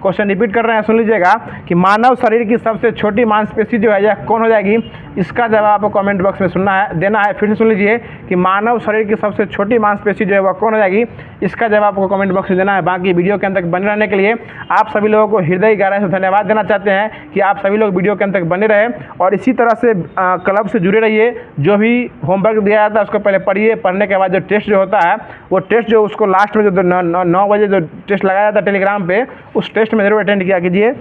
क्वेश्चन रिपीट कर रहे हैं, सुन लीजिएगा कि मानव शरीर की सबसे छोटी मांसपेशी जो है यह कौन हो जाएगी। इसका जवाब आपको कमेंट बॉक्स में देना है। फिर से सुन लीजिए कि मानव शरीर की सबसे छोटी मांसपेशी जो है वह कौन हो जाएगी। इसका जवाब आपको कमेंट बॉक्स में देना है। बाकी वीडियो के अंत तक बने रहने के लिए आप सभी लोगों को हृदय गहराई से धन्यवाद देना चाहते हैं कि आप सभी लोग वीडियो के अंत तक बने रहे और इसी तरह से क्लब से जुड़े रहिए। जो भी होमवर्क दिया जाता है उसको पहले पढ़िए, पढ़ने के बाद जो टेस्ट जो होता है वो टेस्ट जो उसको लास्ट में जो 9 बजे जो टेस्ट लगाया जाता है टेलीग्राम पे, उस टेस्ट में जरूर अटेंड किया कीजिए।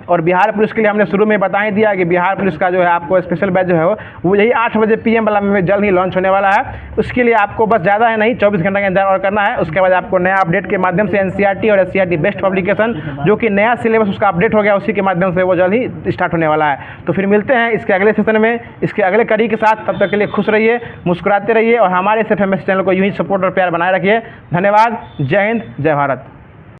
और बिहार पुलिस के लिए हमने शुरू में बता ही दिया कि बिहार पुलिस का जो है आपको स्पेशल बैच जो है वो यही 8 बजे PM वाला में जल्द ही लॉन्च होने वाला है। उसके लिए आपको बस ज़्यादा है नहीं 24 घंटे का इंतजार और करना है। उसके बाद आपको नया अपडेट के माध्यम से NCERT और SCERT बेस्ट पब्लिकेशन जो कि नया सिलेबस उसका अपडेट हो गया, उसी के माध्यम से वो जल्द ही स्टार्ट होने वाला है। तो फिर मिलते हैं इसके अगले सेशन में, इसके अगले कड़ी के साथ। तब तक के लिए खुश रहिए, मुस्कुराते रहिए और हमारे SFMSC चैनल को यूँ ही सपोर्ट और प्यार बनाए रखिए। धन्यवाद। जय हिंद, जय भारत।